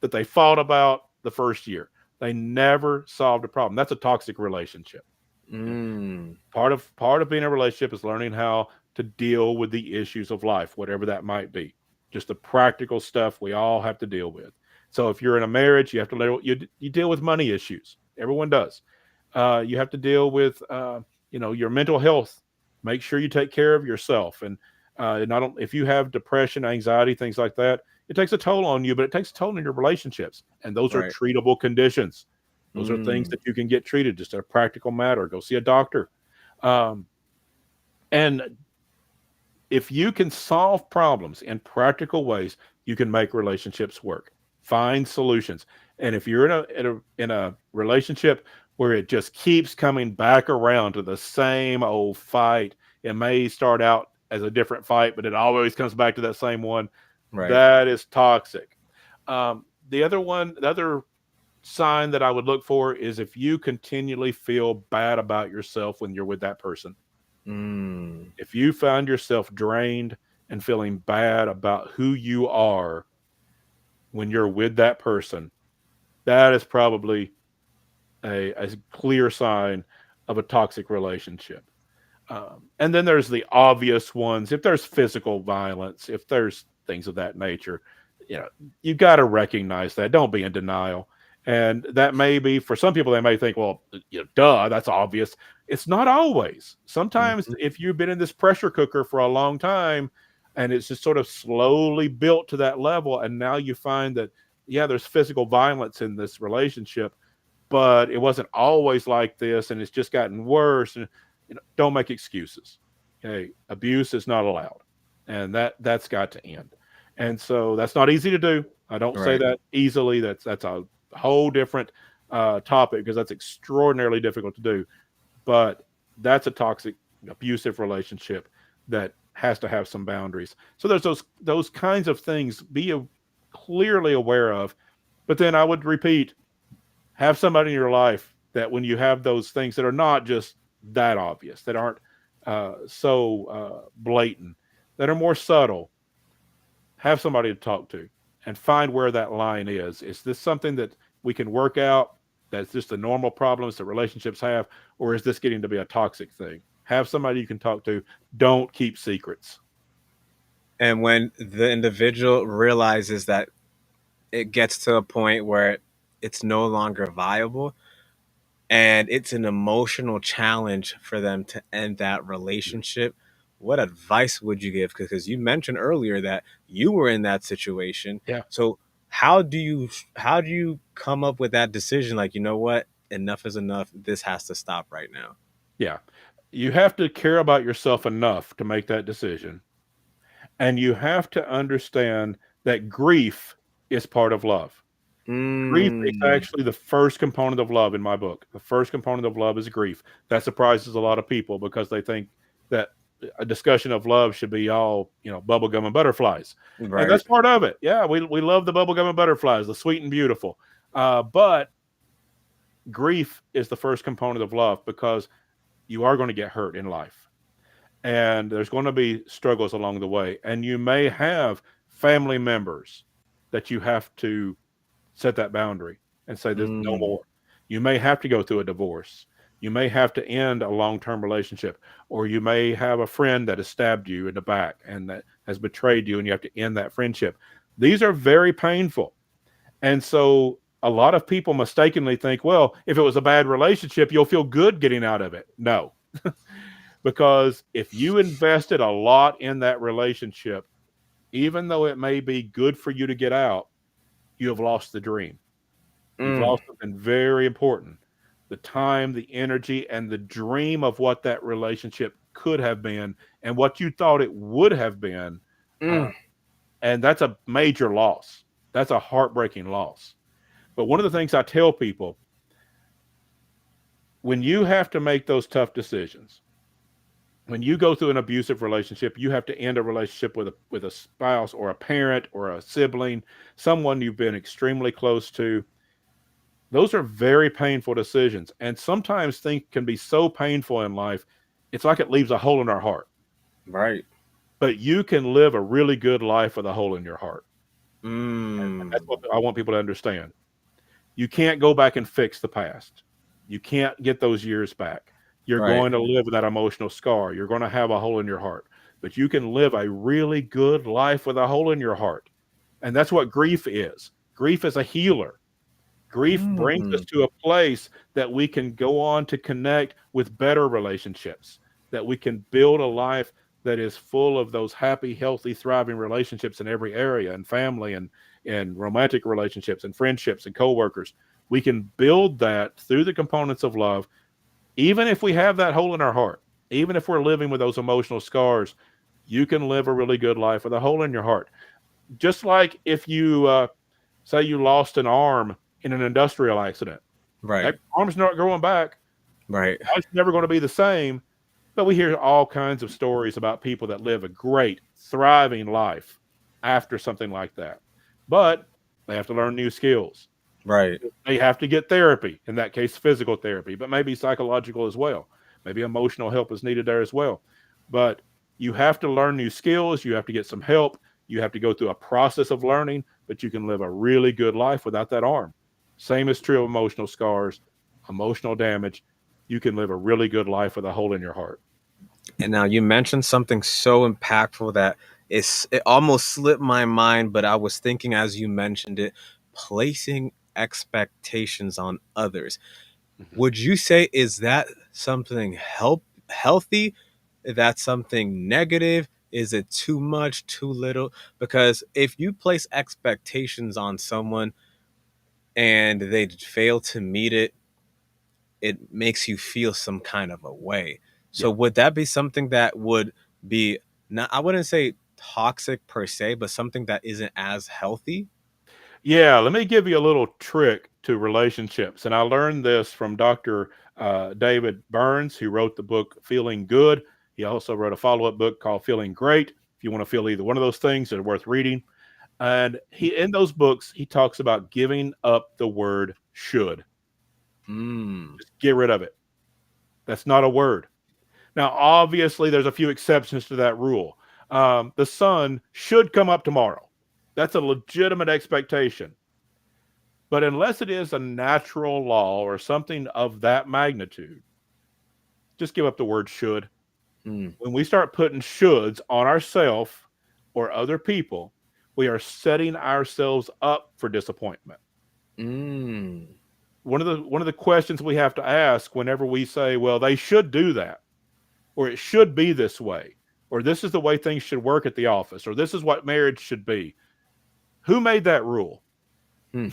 that they fought about the first year. They never solved a problem. That's a toxic relationship. You know, Mm, part of being in a relationship is learning how to deal with the issues of life, whatever that might be. Just the practical stuff we all have to deal with. So if you're in a marriage, you have to you deal with money issues. Everyone does. You have to deal with your mental health. Make sure you take care of yourself, and not if you have depression, anxiety, things like that, it takes a toll on you, but it takes a toll on your relationships, and those are right. treatable conditions. Those are things Mm, that you can get treated, just a practical matter. Go see a doctor. Um, and if you can solve problems in practical ways, you can make relationships work. Find solutions. And if you're in a relationship where it just keeps coming back around to the same old fight, it may start out as a different fight, but it always comes back to that same one. right. That is toxic. The other sign that I would look for is if you continually feel bad about yourself when you're with that person. Mm, If you find yourself drained and feeling bad about who you are when you're with that person, that is probably a clear sign of a toxic relationship. And then there's the obvious ones. If there's physical violence, if there's things of that nature, you know, you got to recognize that. Don't be in denial. And that may be for some people, they may think, well, duh, that's obvious. It's not always. Sometimes, mhm, if you've been in this pressure cooker for a long time and it's just sort of slowly built to that level, and now you find that, yeah, there's physical violence in this relationship, but it wasn't always like this and it's just gotten worse. And don't make excuses. Okay, abuse is not allowed, and that's got to end. And so that's not easy to do. I don't say right. that easily. That's a whole different topic because that's extraordinarily difficult to do. But that's a toxic, abusive relationship that has to have some boundaries. So there's those kinds of things. Clearly aware of. But then I would repeat, have somebody in your life that when you have those things that are not just that obvious, that aren't so blatant, that are more subtle, have somebody to talk to and find where that line is. Is this something that we can work out? That's just the normal problems that relationships have, or is this getting to be a toxic thing? Have somebody you can talk to. Don't keep secrets. And when the individual realizes that it gets to a point where it's no longer viable and it's an emotional challenge for them to end that relationship, what advice would you give? Because you mentioned earlier that you were in that situation. Yeah. So how do you come up with that decision? Like, you know what? Enough is enough. This has to stop right now. Yeah. You have to care about yourself enough to make that decision. And you have to understand that grief is part of love. Grief is Mm, actually the first component of love in my book. The first component of love is grief. That surprises a lot of people because they think that a discussion of love should be all, bubblegum and butterflies. And right. that's part of it. Yeah, we love the bubblegum and butterflies, the sweet and beautiful. But grief is the first component of love because you are going to get hurt in life. And there's going to be struggles along the way. And you may have family members that you have to set that boundary and say there's no Mm, more. You may have to go through a divorce. You may have to end a long-term relationship, or you may have a friend that has stabbed you in the back and that has betrayed you, and you have to end that friendship. These are very painful. And so a lot of people mistakenly think, well, if it was a bad relationship, you'll feel good getting out of it. No, because if you invested a lot in that relationship, even though it may be good for you to get out, you have lost the dream. You've mm, lost something very important, the time, the energy, and the dream of what that relationship could have been and what you thought it would have been. Uh, mm. and that's a major loss. That's a heartbreaking loss. But one of the things I tell people, when you have to make those tough decisions, when you go through an abusive relationship, you have to end a relationship with a spouse or a parent or a sibling, someone you've been extremely close to. Those are very painful decisions, and sometimes things can be so painful in life, it's like it leaves a hole in our heart. Right. But you can live a really good life with a hole in your heart. And that's what Mm, I want people to understand. You can't go back and fix the past. You can't get those years back. You're right. going to live with that emotional scar. You're going to have a hole in your heart. But you can live a really good life with a hole in your heart. And that's what grief is. Grief is a healer. Grief brings us Mm, to a place that we can go on to connect with better relationships, that we can build a life that is full of those happy, healthy, thriving relationships in every area, and family and romantic relationships and friendships and coworkers. We can build that through the components of love, even if we have that hole in our heart, even if we're living with those emotional scars. You can live a really good life with a hole in your heart. Just like if you say you lost an arm in an industrial accident. right. That arm's not growing back. Right. Life's never going to be the same. But we hear all kinds of stories about people that live a great, thriving life after something like that. But they have to learn new skills. Right. They have to get therapy, in that case, physical therapy, but maybe psychological as well. Maybe emotional help is needed there as well. But you have to learn new skills. You have to get some help. You have to go through a process of learning, but you can live a really good life without that arm. Same is true of emotional scars, emotional damage. You can live a really good life with a hole in your heart. And now you mentioned something so impactful that it almost slipped my mind, but I was thinking as you mentioned it, placing expectations on others. Mhm. Would you say is that something healthy? Is that something negative? Is it too much, too little? Because if you place expectations on someone and they fail to meet it, it makes you feel some kind of a way. So Yeah. would that be something that would be not, I wouldn't say toxic per se, but something that isn't as healthy? Yeah, let me give you a little trick to relationships. And I learned this from Dr. David Burns, who wrote the book Feeling Good. He also wrote a follow up book called Feeling Great. If you want to feel either one of those things, they're worth reading. And he, in those books, he talks about giving up the word should. Mm. Just get rid of it. That's not a word. Now, obviously, there's a few exceptions to that rule. The sun should come up tomorrow. That's a legitimate expectation. But unless it is a natural law or something of that magnitude, just give up the word should. Mm. When we start putting shoulds on ourselves or other people, we are setting ourselves up for disappointment. Mm. One of the questions we have to ask whenever we say, well, they should do that, or it should be this way, or this is the way things should work at the office, or this is what marriage should be. Who made that rule? Mm.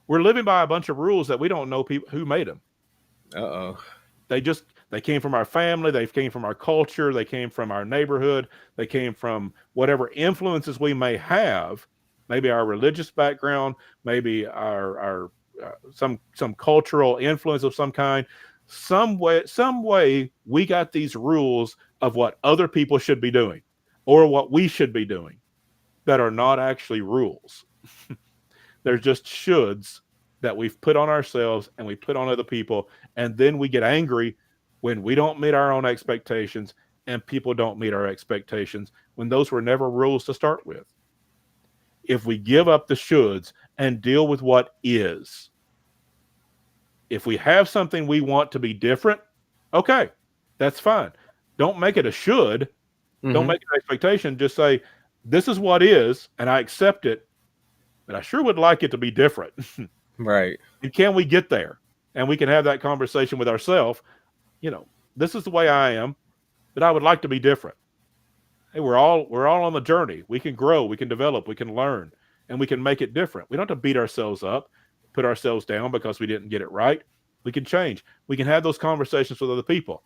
We're living by a bunch of rules that we don't know people who made them. Uh-oh. They came from our family, they came from our culture, they came from our neighborhood, they came from whatever influences we may have, maybe our religious background, maybe our some cultural influence of some kind. Some way we got these rules of what other people should be doing or what we should be doing that are not actually rules. They're just shoulds that we've put on ourselves and we put on other people. And then we get angry when we don't meet our own expectations and people don't meet our expectations when those were never rules to start with. If we give up the shoulds and deal with what is, if we have something we want to be different, okay, that's fine. Don't make it a should. Don't Mm-hmm. make it an expectation. Just say, this is what is, and I accept it, but I sure would like it to be different. Right. And can we get there? And we can have that conversation with ourselves. This is the way I am, but I would like to be different. Hey, we're all on the journey. We can grow, we can develop, we can learn, and we can make it different. We don't have to beat ourselves up, put ourselves down because we didn't get it right. We can change. We can have those conversations with other people.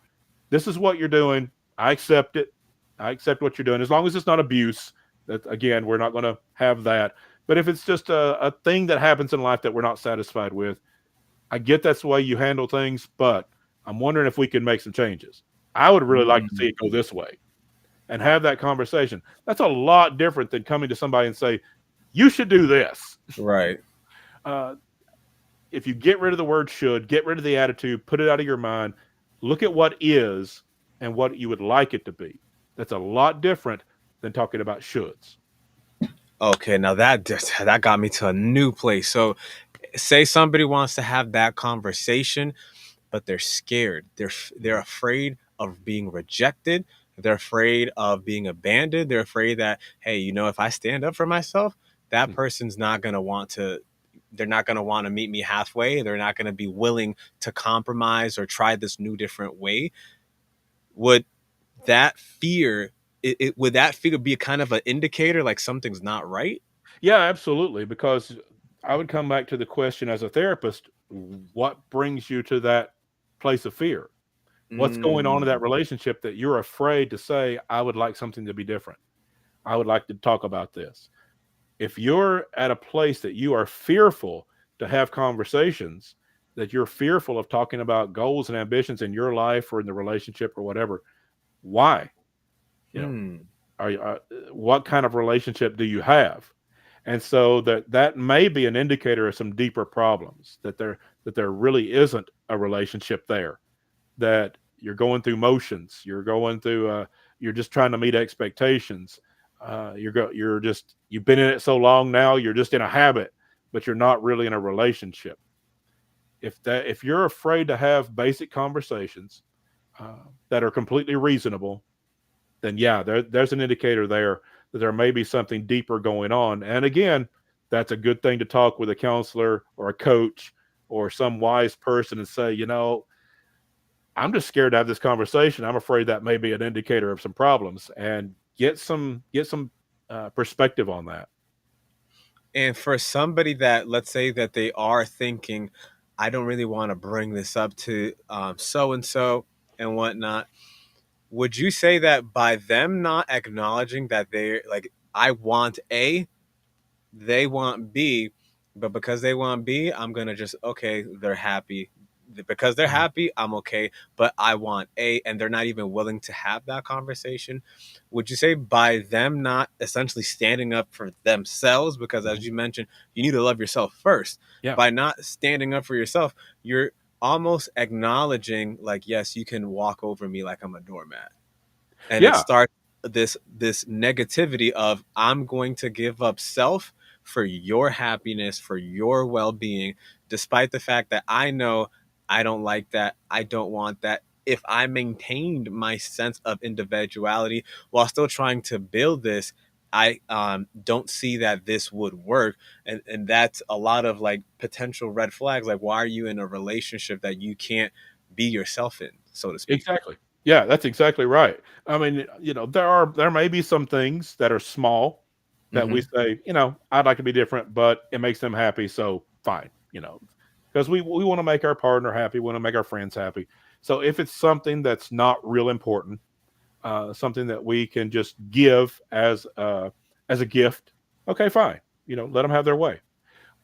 This is what you're doing. I accept it. I accept what you're doing. As long as it's not abuse, that again, we're not going to have that. But if it's just a thing that happens in life that we're not satisfied with, I get that's the way you handle things, but I'm wondering if we can make some changes. I would really like to see Mm. it go this way and have that conversation. That's a lot different than coming to somebody and say, you should do this. Right. Uh, if you get rid of the word should, get rid of the attitude, put it out of your mind, look at what is and what you would like it to be. That's a lot different than talking about shoulds. Okay, now that got me to a new place. So, say somebody wants to have that conversation, but they're scared. They're afraid of being rejected. They're afraid of being abandoned. They're afraid that, hey, if I stand up for myself, that person's not gonna want to. They're not gonna want to meet me halfway. They're not gonna be willing to compromise or try this new, different way. Would that fear? Would that fear be kind of an indicator like something's not right? Yeah, absolutely. Because I would come back to the question as a therapist, what brings you to that place of fear? What's going on in that Mm. relationship that you're afraid to say, I would like something to be different? I would like to talk about this. If you're at a place that you are fearful to have conversations, that you're fearful of talking about goals and ambitions in your life or in the relationship or whatever, why? You know, Hmm. what kind of relationship do you have? And so that may be an indicator of some deeper problems that there really isn't a relationship there, that you're going through motions, you're just trying to meet expectations. You've been in it so long now, you're just in a habit, but you're not really in a relationship. If you're afraid to have basic conversations that are completely reasonable, then yeah, there's an indicator there that there may be something deeper going on. And again, that's a good thing to talk with a counselor or a coach or some wise person and say, I'm just scared to have this conversation. I'm afraid that may be an indicator of some problems, and get some perspective on that. And for somebody that, let's say that they are thinking, I don't really want to bring this up to so and so and whatnot, would you say that by them not acknowledging that they're like, I want A, they want B, but because they want B, I'm gonna just, okay, they're happy. because they're Mhm. happy, I'm okay, but I want A, and they're not even willing to have that conversation. Would you say by them not essentially standing up for themselves, because Mhm. as you mentioned, you need to love yourself first. Yeah. By not standing up for yourself, you're almost acknowledging, like, yes, you can walk over me like I'm a doormat. And it Yeah. starts this negativity of, I'm going to give up self for your happiness, for your well-being, despite the fact that I know I don't like that, I don't want that. If I maintained my sense of individuality while still trying to build this, I don't see that this would work. And that's a lot of like potential red flags. Like, why are you in a relationship that you can't be yourself in, so to speak? Exactly. Yeah, that's exactly right. I mean, there may be some things that are small that we Hmm. say, I'd like to be different, but it makes them happy, so fine, because we want to make our partner happy, we want to make our friends happy. So if it's something that's not real important, something that we can just give as a gift, okay, fine. Let them have their way.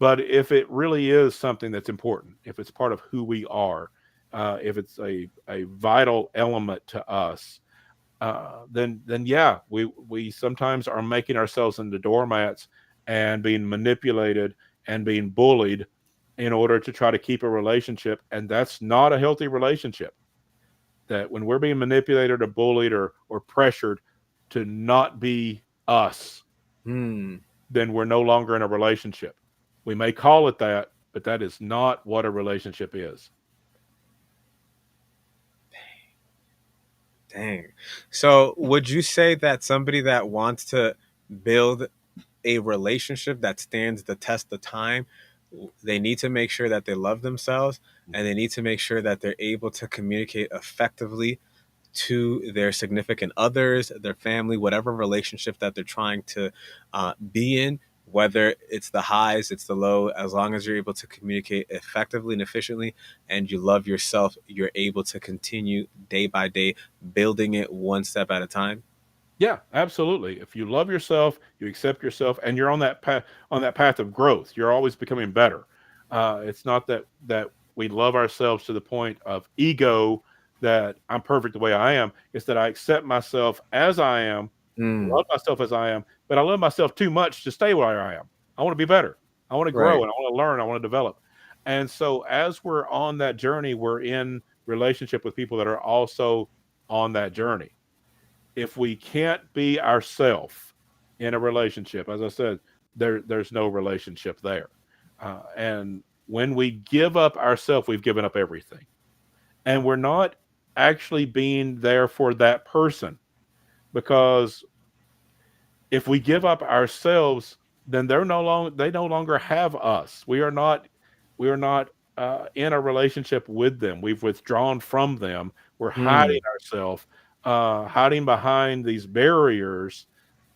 But if it really is something that's important, if it's part of who we are, if it's a vital element to us, then yeah, we sometimes are making ourselves into doormats and being manipulated and being bullied in order to try to keep a relationship, and that's not a healthy relationship. That when we're being manipulated or bullied or pressured to not be us, Hmm. then we're no longer in a relationship. We may call it that, but that is not what a relationship is. Dang. So, would you say that somebody that wants to build a relationship that stands the test of time, they need to make sure that they love themselves, and they need to make sure that they're able to communicate effectively to their significant others, their family, whatever relationship that they're trying to be in, whether it's the highs, it's the low, as long as you're able to communicate effectively and efficiently and you love yourself, you're able to continue day by day, building it one step at a time. Yeah, absolutely. If you love yourself, you accept yourself, and you're on that path of growth. You're always becoming better. It's not that we love ourselves to the point of ego that I'm perfect the way I am. It's that I accept myself as I am, Mm, love myself as I am, but I love myself too much to stay where I am. I want to be better. I want to grow right. and I want to learn. I want to develop. And so as we're on that journey, we're in relationship with people that are also on that journey. If we can't be ourself in a relationship, as I said, there's no relationship there. And when we give up ourself, we've given up everything, and we're not actually being there for that person, because if we give up ourselves, then they no longer have us. We are not in a relationship with them. We've withdrawn from them. We're hiding Mm, ourselves, hiding behind these barriers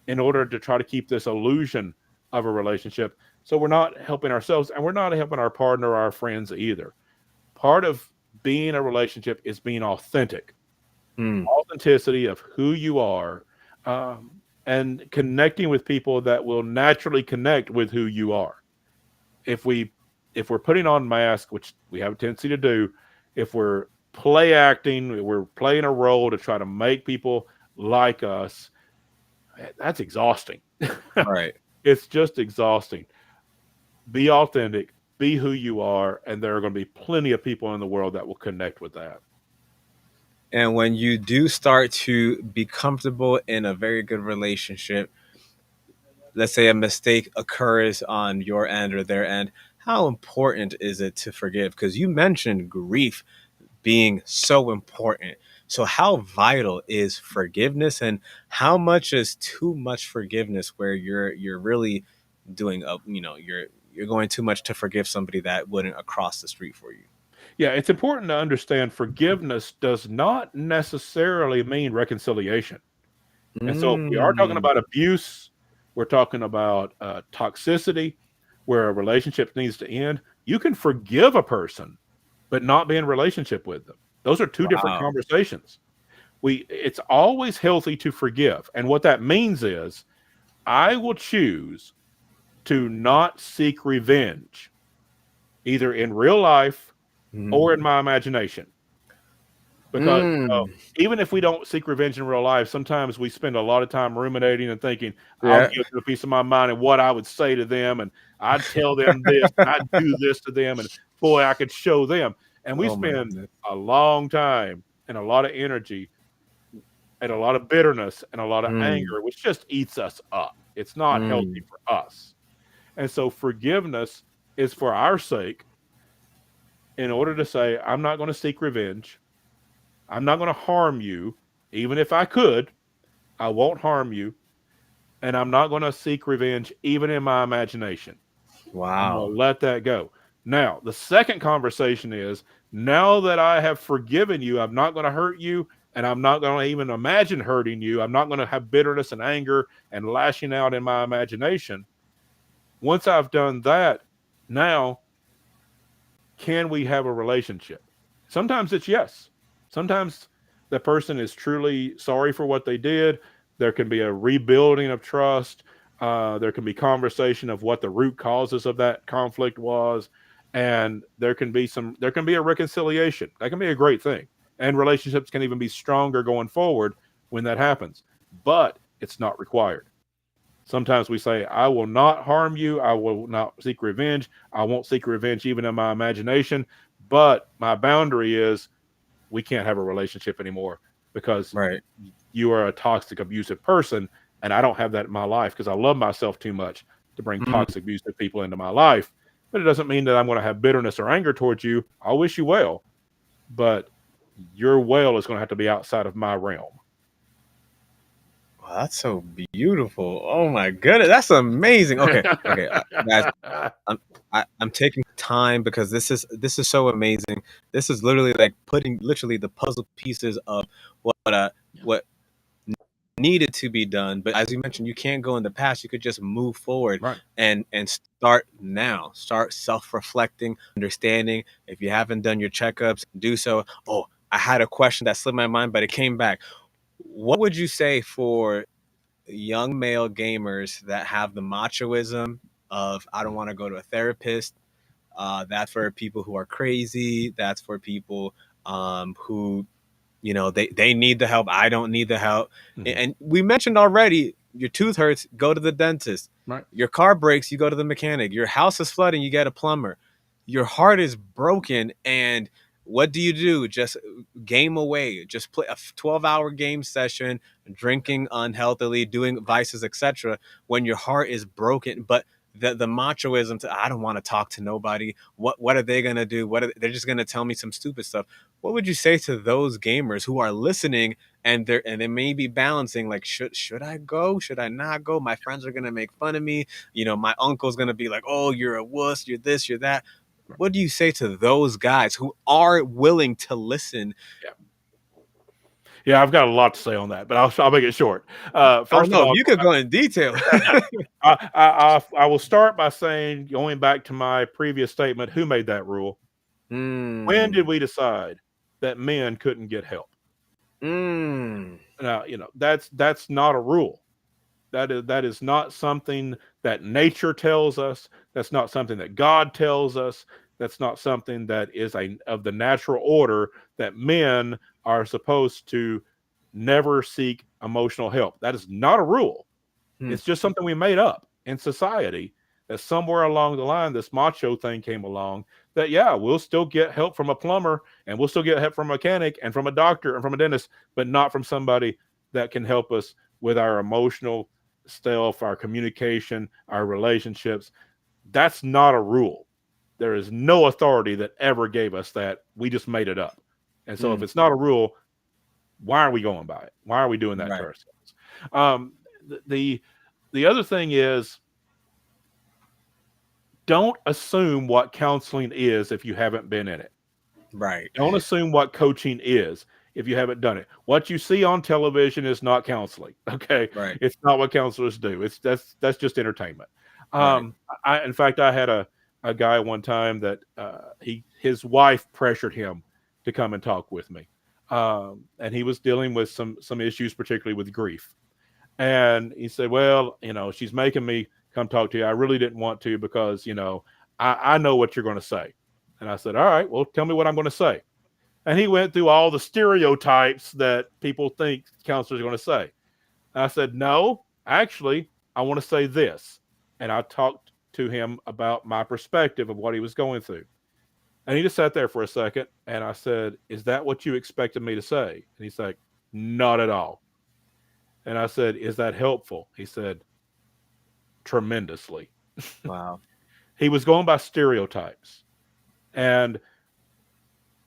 in order to try to keep this illusion of a relationship. So we're not helping ourselves, and we're not helping our partner or our friends either. Part of being a relationship is being authentic, mm, authenticity of who you are, and connecting with people that will naturally connect with who you are. If we if we're putting on masks, which we have a tendency to do, if we're play acting, we're playing a role to try to make people like us, that's exhausting. right. It's just exhausting. Be authentic, be who you are, and there are going to be plenty of people in the world that will connect with that. And when you do start to be comfortable in a very good relationship, let's say a mistake occurs on your end or their end, how important is it to forgive? Because you mentioned grief being so important. So how vital is forgiveness, and how much is too much forgiveness where you're really doing a, you're going too much to forgive somebody that wouldn't across the street for you. Yeah, it's important to understand forgiveness does not necessarily mean reconciliation. And so, if we are talking Mm, about abuse, we're talking about toxicity, where a relationship needs to end. You can forgive a person, but not be in relationship with them. Those are two different wow. conversations. It's always healthy to forgive, and what that means is I will choose to not seek revenge, either in real life or in my imagination. Because Mm. even if we don't seek revenge in real life, sometimes we spend a lot of time ruminating and thinking, I'll Yeah. give them a piece of my mind and what I would say to them, and I'd tell them this, and I'd do this to them, and boy, I could show them. And we Oh my spend goodness. a long time and a lot of energy and a lot of bitterness and a lot of Mm. anger, which just eats us up. It's not healthy Mm. for us. And so forgiveness is for our sake, in order to say, I'm not going to seek revenge. I'm not going to harm you. Even if I could, I won't harm you. And I'm not going to seek revenge, even in my imagination. I'm going Wow. to let that go. Now, the second conversation is, now that I have forgiven you, I'm not going to hurt you. And I'm not going to even imagine hurting you. I'm not going to have bitterness and anger and lashing out in my imagination. Once I've done that, now can we have a relationship? Sometimes it's yes. Sometimes the person is truly sorry for what they did. There can be a rebuilding of trust. There can be conversation of what the root causes of that conflict was, and there can be a reconciliation. That can be a great thing, and relationships can even be stronger going forward when that happens. But it's not required. Sometimes we say, I will not harm you. I will not seek revenge. I won't seek revenge even in my imagination. But my boundary is, we can't have a relationship anymore because Right. you are a toxic, abusive person. And I don't have that in my life because I love myself too much to bring Mm. toxic, abusive people into my life. But it doesn't mean that I'm going to have bitterness or anger towards you. I wish you well, but your well is going to have to be outside of my realm. Wow, that's so beautiful. Oh my goodness, that's amazing. Okay, okay, guys, I'm I'm taking time because this is so amazing. This is literally like putting literally the puzzle pieces of what needed to be done. But as you mentioned, you can't go in the past. You could just move forward Right. and start now. Start self-reflecting, understanding. If you haven't done your checkups, do so. Oh, I had a question that slipped my mind, but it came back. What would you say for young male gamers that have the machoism of I don't want to go to a therapist? That's for people who are crazy. That's for people who they need the help. I don't need the help. Mhm. And we mentioned already, your tooth hurts, go to the dentist. Right. Your car breaks, you go to the mechanic. Your house is flooding, you get a plumber. Your heart is broken, and what do? Just game away. Just play a 12-hour game session, drinking unhealthily, doing vices, etc. When your heart is broken, but the machoism to I don't want to talk to nobody. What are they gonna do? They're just gonna tell me some stupid stuff. What would you say to those gamers who are listening and they may be balancing like should I go? Should I not go? My friends are gonna make fun of me. My uncle's gonna be like, oh, you're a wuss, you're this, you're that. What do you say to those guys who are willing to listen? Yeah. Yeah, I've got a lot to say on that, but I'll make it short. Oh First of no, all, you could go in detail. I will start by saying, going back to my previous statement, who made that rule? When did mm, we decide that men couldn't get help? mm, Now, that's not a rule. That is not something that nature tells us. That's not something that God tells us. That's not something that is of the natural order that men are supposed to never seek emotional help. That is not a rule. mm, It's just something we made up in society, that somewhere along the line, this macho thing came along, that, yeah, we'll still get help from a plumber, and we'll still get help from a mechanic and from a doctor and from a dentist, but not from somebody that can help us with our emotional stuff, our communication, our relationships. That's not a rule. There is no authority that ever gave us that. We just made it up. And so if mm. it's not a rule, why are we going by it? Why are we doing that to Right, ourselves? Um, the the other thing is, don't assume what counseling is if you haven't been in it. right, Don't assume what coaching is if you haven't done it. What you see on television is not counseling. Okay, right, it's not what counselors do. That's just entertainment. right. In fact, I had a guy one time that his wife pressured him to come and talk with me, and he was dealing with some issues, particularly with grief. And he said, well, she's making me come talk to you. I really didn't want to because, I know what you're going to say. And I said, all right, well, tell me what I'm going to say. And he went through all the stereotypes that people think counselors are going to say. And I said, no, actually, I want to say this. And I talked to him about my perspective of what he was going through. And he just sat there for a second. And I said, is that what you expected me to say? And he's like, not at all. And I said, is that helpful? He said, tremendously. Wow. He was going by stereotypes. And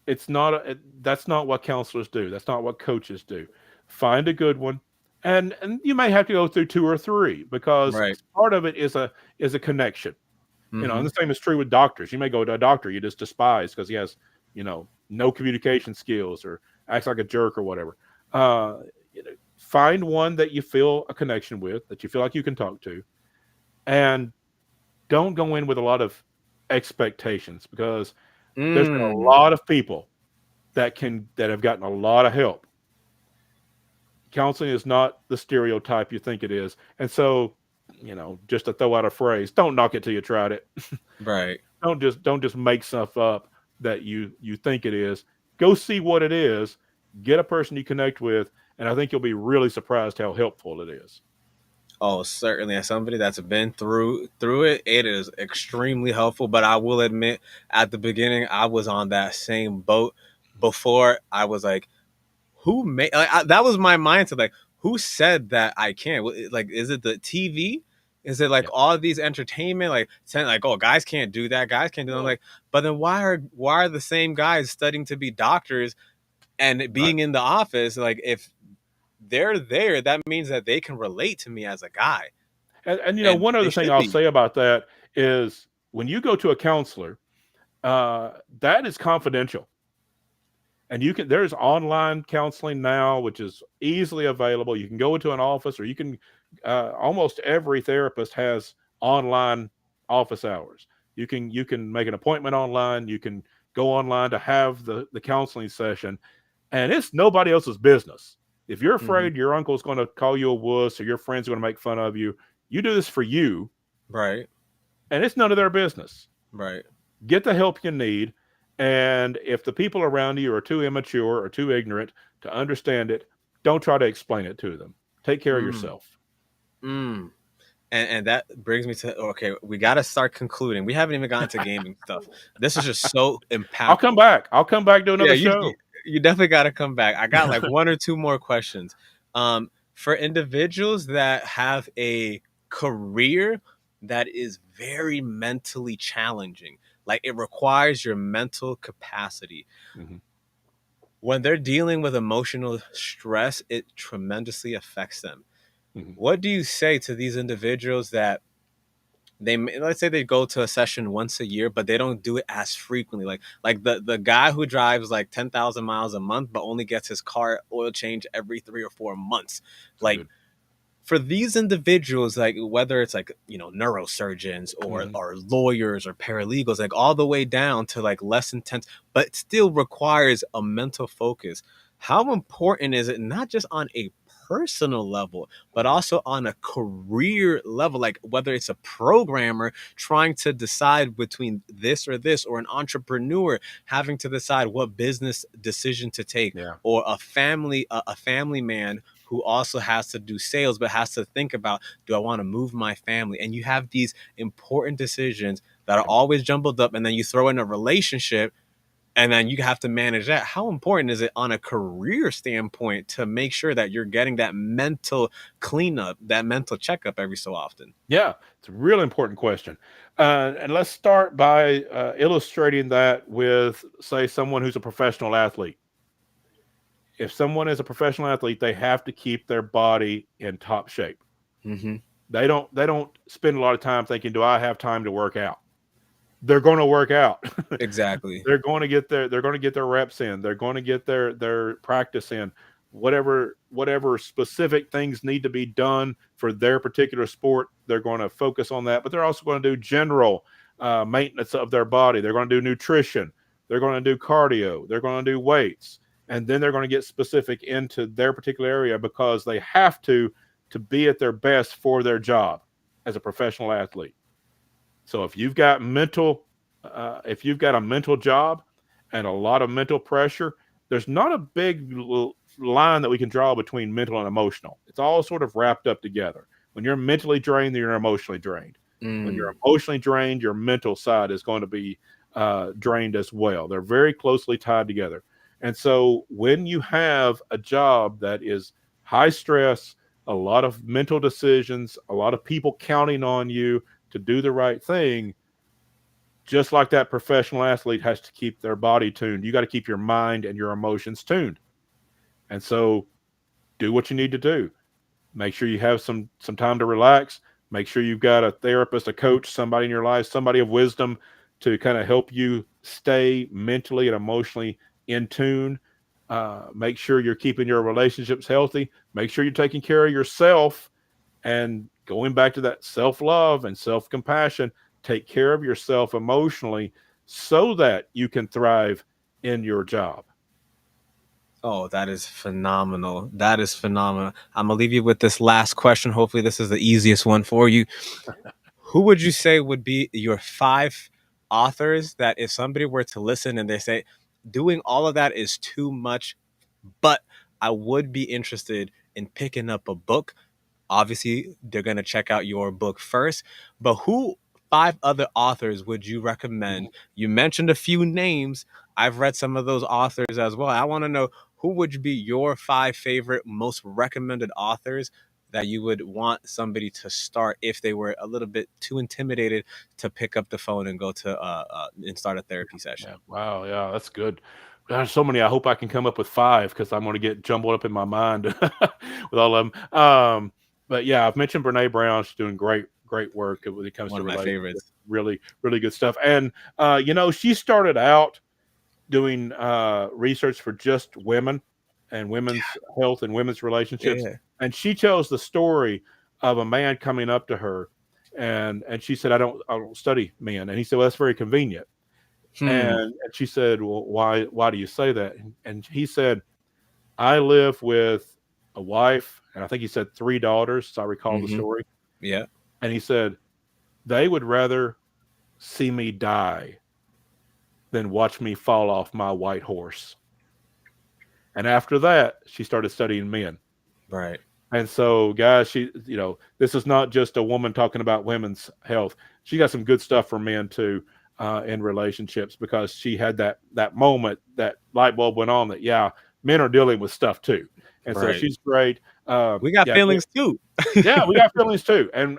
that's not what counselors do. That's not what coaches do. Find a good one. And you may have to go through two or three because Right. part of it is a connection. And Mm-hmm. the same is true with doctors. You may go to a doctor you just despise because he has, no communication skills or acts like a jerk or whatever. Find one that you feel a connection with, that you feel like you can talk to, and don't go in with a lot of expectations because there's been a Mm. lot of people that have gotten a lot of help. Counseling is not the stereotype you think it is. And so, just to throw out a phrase, don't knock it till you tried it. Right. Don't just make stuff up that you think it is. Go see what it is, get a person you connect with, and I think you'll be really surprised how helpful it is. Oh, certainly. As somebody that's been through it, it is extremely helpful. But I will admit, at the beginning, I was on that same boat. Before I was like, who made that was my mindset. Like, who said that I can't? Like, is it the TV? Is it like Yeah. all of these entertainment, like saying like, oh, guys can't do that, guys can't do that? I'm No. like, but then why are the same guys studying to be doctors and Right. being in the office? Like, if they're there, that means that they can relate to me as a guy, And and one they other thing should I'll be. say about that is when you go to a counselor, that is confidential. And there's online counseling now, which is easily available. You can go into an office, or you can, almost every therapist has online office hours. You can make an appointment online. You can go online to have the counseling session, and it's nobody else's business. If you're Hmm. afraid your uncle's going to call you a wuss or your friends are going to make fun of you, you do this for you, Right, and it's none of their business. right. Get the help you need. And if the people around you are too immature or too ignorant to understand it, don't try to explain it to them. Take care of Mm, yourself. mm. And that brings me to, okay, we got to start concluding. We haven't even gotten to gaming stuff. This is just so I'll come impactful. back. I'll come back to Yeah, another you show. you definitely got to come back. I got like one or two more questions. For individuals that have a career that is very mentally challenging, like it requires your mental capacity. Mhm, When they're dealing with emotional stress, it tremendously affects them. mhm, What do you say to these individuals that let's say they go to a session once a year, but they don't do it as frequently, like the guy who drives like 10,000 miles a month but only gets his car oil change every 3 or 4 months? it's Like, good. for these individuals, like whether it's like, neurosurgeons or Mhm, or lawyers or paralegals, like all the way down to like less intense but still requires a mental focus, how important is it, not just on a personal level but mhm. also on a career level, like whether it's a programmer trying to decide between this or this, or an entrepreneur having to decide what business decision to take, Yeah. or a family man who also has to do sales but has to think about, do I want to move my family? And you have these important decisions that are Yep. always jumbled up, and then you throw in a relationship, and then you have to manage that. How important is it on a career standpoint to make sure that you're getting that mental cleanup, that mental checkup every so often? Yeah. It's a real important question. And let's start by illustrating that with, say, someone who's a professional athlete. If someone is a professional athlete, they have to keep their body in top shape. Mm-hmm. They don't spend a lot of time thinking, do I have time to work out? They're going to work out. Exactly. They're going to get their reps in. They're going to get their practice in. Whatever specific things need to be done for their particular sport, they're going to focus on that. But they're also going to do general maintenance of their body. They're going to do nutrition. They're going to do cardio. They're going to do weights, and then they're going to get specific into their particular area because they have to be at their best for their job as a professional athlete. So if you've got mental If you've got a mental job and a lot of mental pressure, there's not a big line that we can draw between mental and emotional. It's all sort of wrapped up together. When you're mentally drained, you're emotionally drained. When you're Mm. emotionally drained, your mental side is going to be drained as well. They're very closely tied together. And so when you have a job that is high stress, a lot of mental decisions, a lot of people counting on you to do the right thing, just like that professional athlete has to keep their body tuned, you got to keep your mind and your emotions tuned. And so do what you need to do. Make sure you have some time to relax. Make sure you've got a therapist, a coach, somebody in your life, somebody of wisdom to kind of help you stay mentally and emotionally in tune. Make sure you're keeping your relationships healthy. Make sure you're taking care of yourself, and going back to that self love and self compassion, take care of yourself emotionally so that you can thrive in your job. Oh, that is phenomenal. That is phenomenal. I'm gonna leave you with this last question. Hopefully, this is the easiest one for you. Who would you say would be your five authors that if somebody were to listen and they say, doing all of that is too much, but I would be interested in picking up a book? Obviously, they're going to check out your book first, but who five other authors would you recommend? You mentioned a few names. I've read some of those authors as well. I want to know who would be your five favorite, most recommended authors that you would want somebody to start if they were a little bit too intimidated to pick up the phone and go to and start a therapy session. Yeah. Wow. Yeah, that's good. There's so many. I hope I can come up with five because I'm going to get jumbled up in my mind with all of them. But yeah, I've mentioned Brene Brown. She's doing great work when it comes One to of my relationships. favorites. Really good stuff. And she started out doing research for just women and women's health and women's relationships. Yeah. And she tells the story of a man coming up to her, and she said, I don't study men. And he said, well, that's very convenient. Hmm. And she said, well, why do you say that? And he said, I live with a wife, and I think he said three daughters, as I recall the Mm-hmm. story. Yeah. And he said, they would rather see me die than watch me fall off my white horse. And after that, she started studying men. Right. And so, guys, this is not just a woman talking about women's health. She got some good stuff for men too, in relationships, because she had that moment, that light bulb went on that, yeah, men are dealing with stuff too. And so Right. she's great. We got Yeah, feelings too. yeah, we got feelings too, and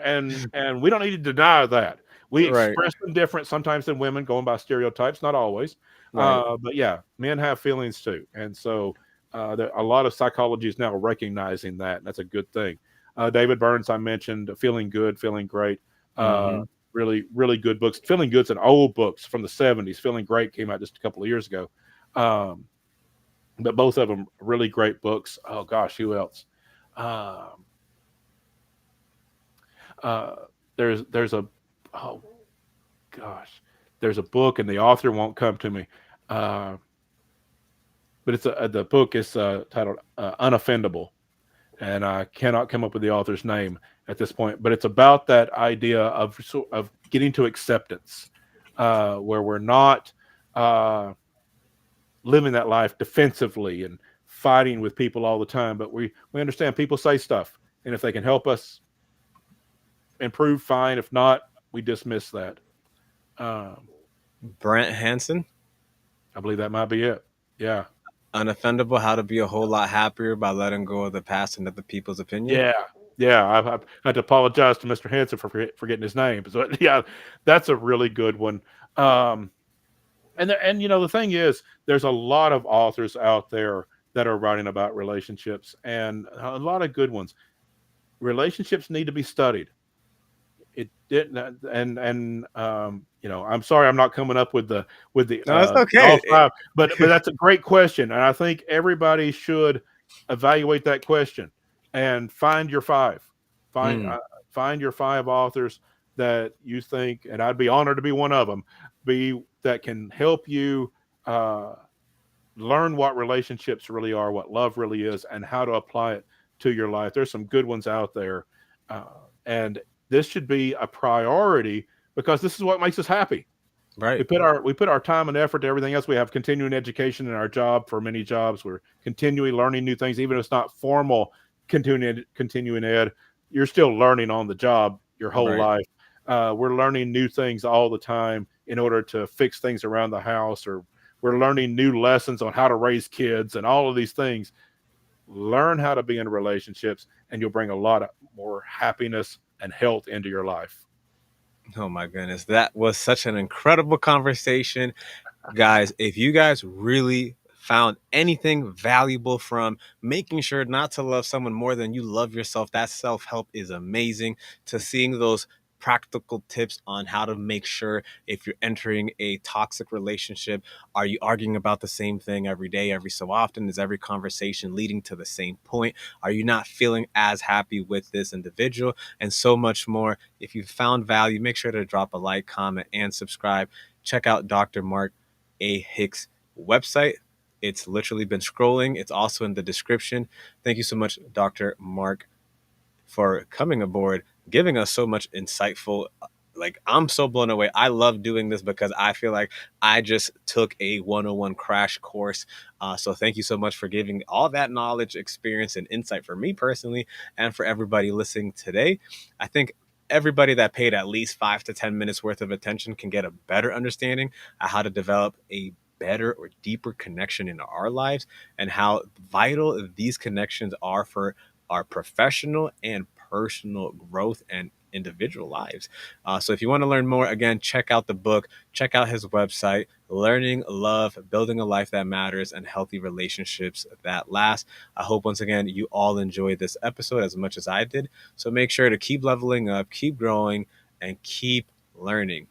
we don't need to deny that. We Right. express them different sometimes than women, going by stereotypes, not always. Right. But yeah, men have feelings too, and so a lot of psychology is now recognizing that, and that's a good thing. David Burns, I mentioned, Feeling Good, Feeling Great. Uh, Mm-hmm. really good books. Feeling Good's an old books from the '70s. Feeling Great came out just a couple of years ago. Um, but both of them really great books. Oh gosh, who else? Um, uh, there's a oh gosh, there's a book and the author won't come to me, uh, but the book is titled Unoffendable, and I cannot come up with the author's name at this point. But it's about that idea of getting to acceptance, where we're not uh, living that life defensively and fighting with people all the time, but we understand people say stuff, and if they can help us improve, fine. If not, we dismiss that. Um, Brent Hansen, I believe that might be it. Yeah. unoffendable, how to be a whole lot happier by letting go of the past and other people's opinion. Yeah. Yeah. I've had to apologize to Mr. Henson for forgetting his name. So, yeah, that's a really good one. Um, and the thing is, there's a lot of authors out there that are writing about relationships, and a lot of good ones. Relationships need to be studied. It didn't, I'm sorry I'm not coming up with the No, it's all okay. five, but that's a great question, and I think everybody should evaluate that question and find your five. find Mm, uh, find your five authors that you think, and I'd be honored to be one of them, be that can help you uh, learn what relationships really are, what love really is, and how to apply it to your life. There's some good ones out there. And this should be a priority because this is what makes us happy. Right. We put our time and effort to everything else. We have continuing education in our job. For many jobs, we're continually learning new things, even if it's not formal continuing ed. You're still learning on the job your whole Right. life. We're learning new things all the time in order to fix things around the house, or we're learning new lessons on how to raise kids and all of these things. Learn how to be in relationships, and you'll bring a lot of more happiness and health into your life. Oh my goodness. That was such an incredible conversation. Guys, if you guys really found anything valuable from making sure not to love someone more than you love yourself, that self help is amazing. To seeing those practical tips on how to make sure if you're entering a toxic relationship, are you arguing about the same thing every day, every so often? Is every conversation leading to the same point? Are you not feeling as happy with this individual? And so much more. If you found value, make sure to drop a like, comment, and subscribe. Check out Dr. Mark A. Hicks website. It's literally been scrolling. It's also in the description. Thank you so much, Dr. Mark, for coming aboard, giving us so much insightful. Like, I'm so blown away. I love doing this because I feel like I just took a 101 crash course. So thank you so much for giving all that knowledge, experience, and insight for me personally, and for everybody listening today. I think everybody that paid at least 5 to 10 minutes worth of attention can get a better understanding of how to develop a better or deeper connection in our lives, and how vital these connections are for our professional and personal growth and individual lives. So if you want to learn more, again, check out the book, check out his website, Learning, Love, Building a Life That Matters, and Healthy Relationships That Last. I hope once again you all enjoyed this episode as much as I did. So make sure to keep leveling up, keep growing, and keep learning.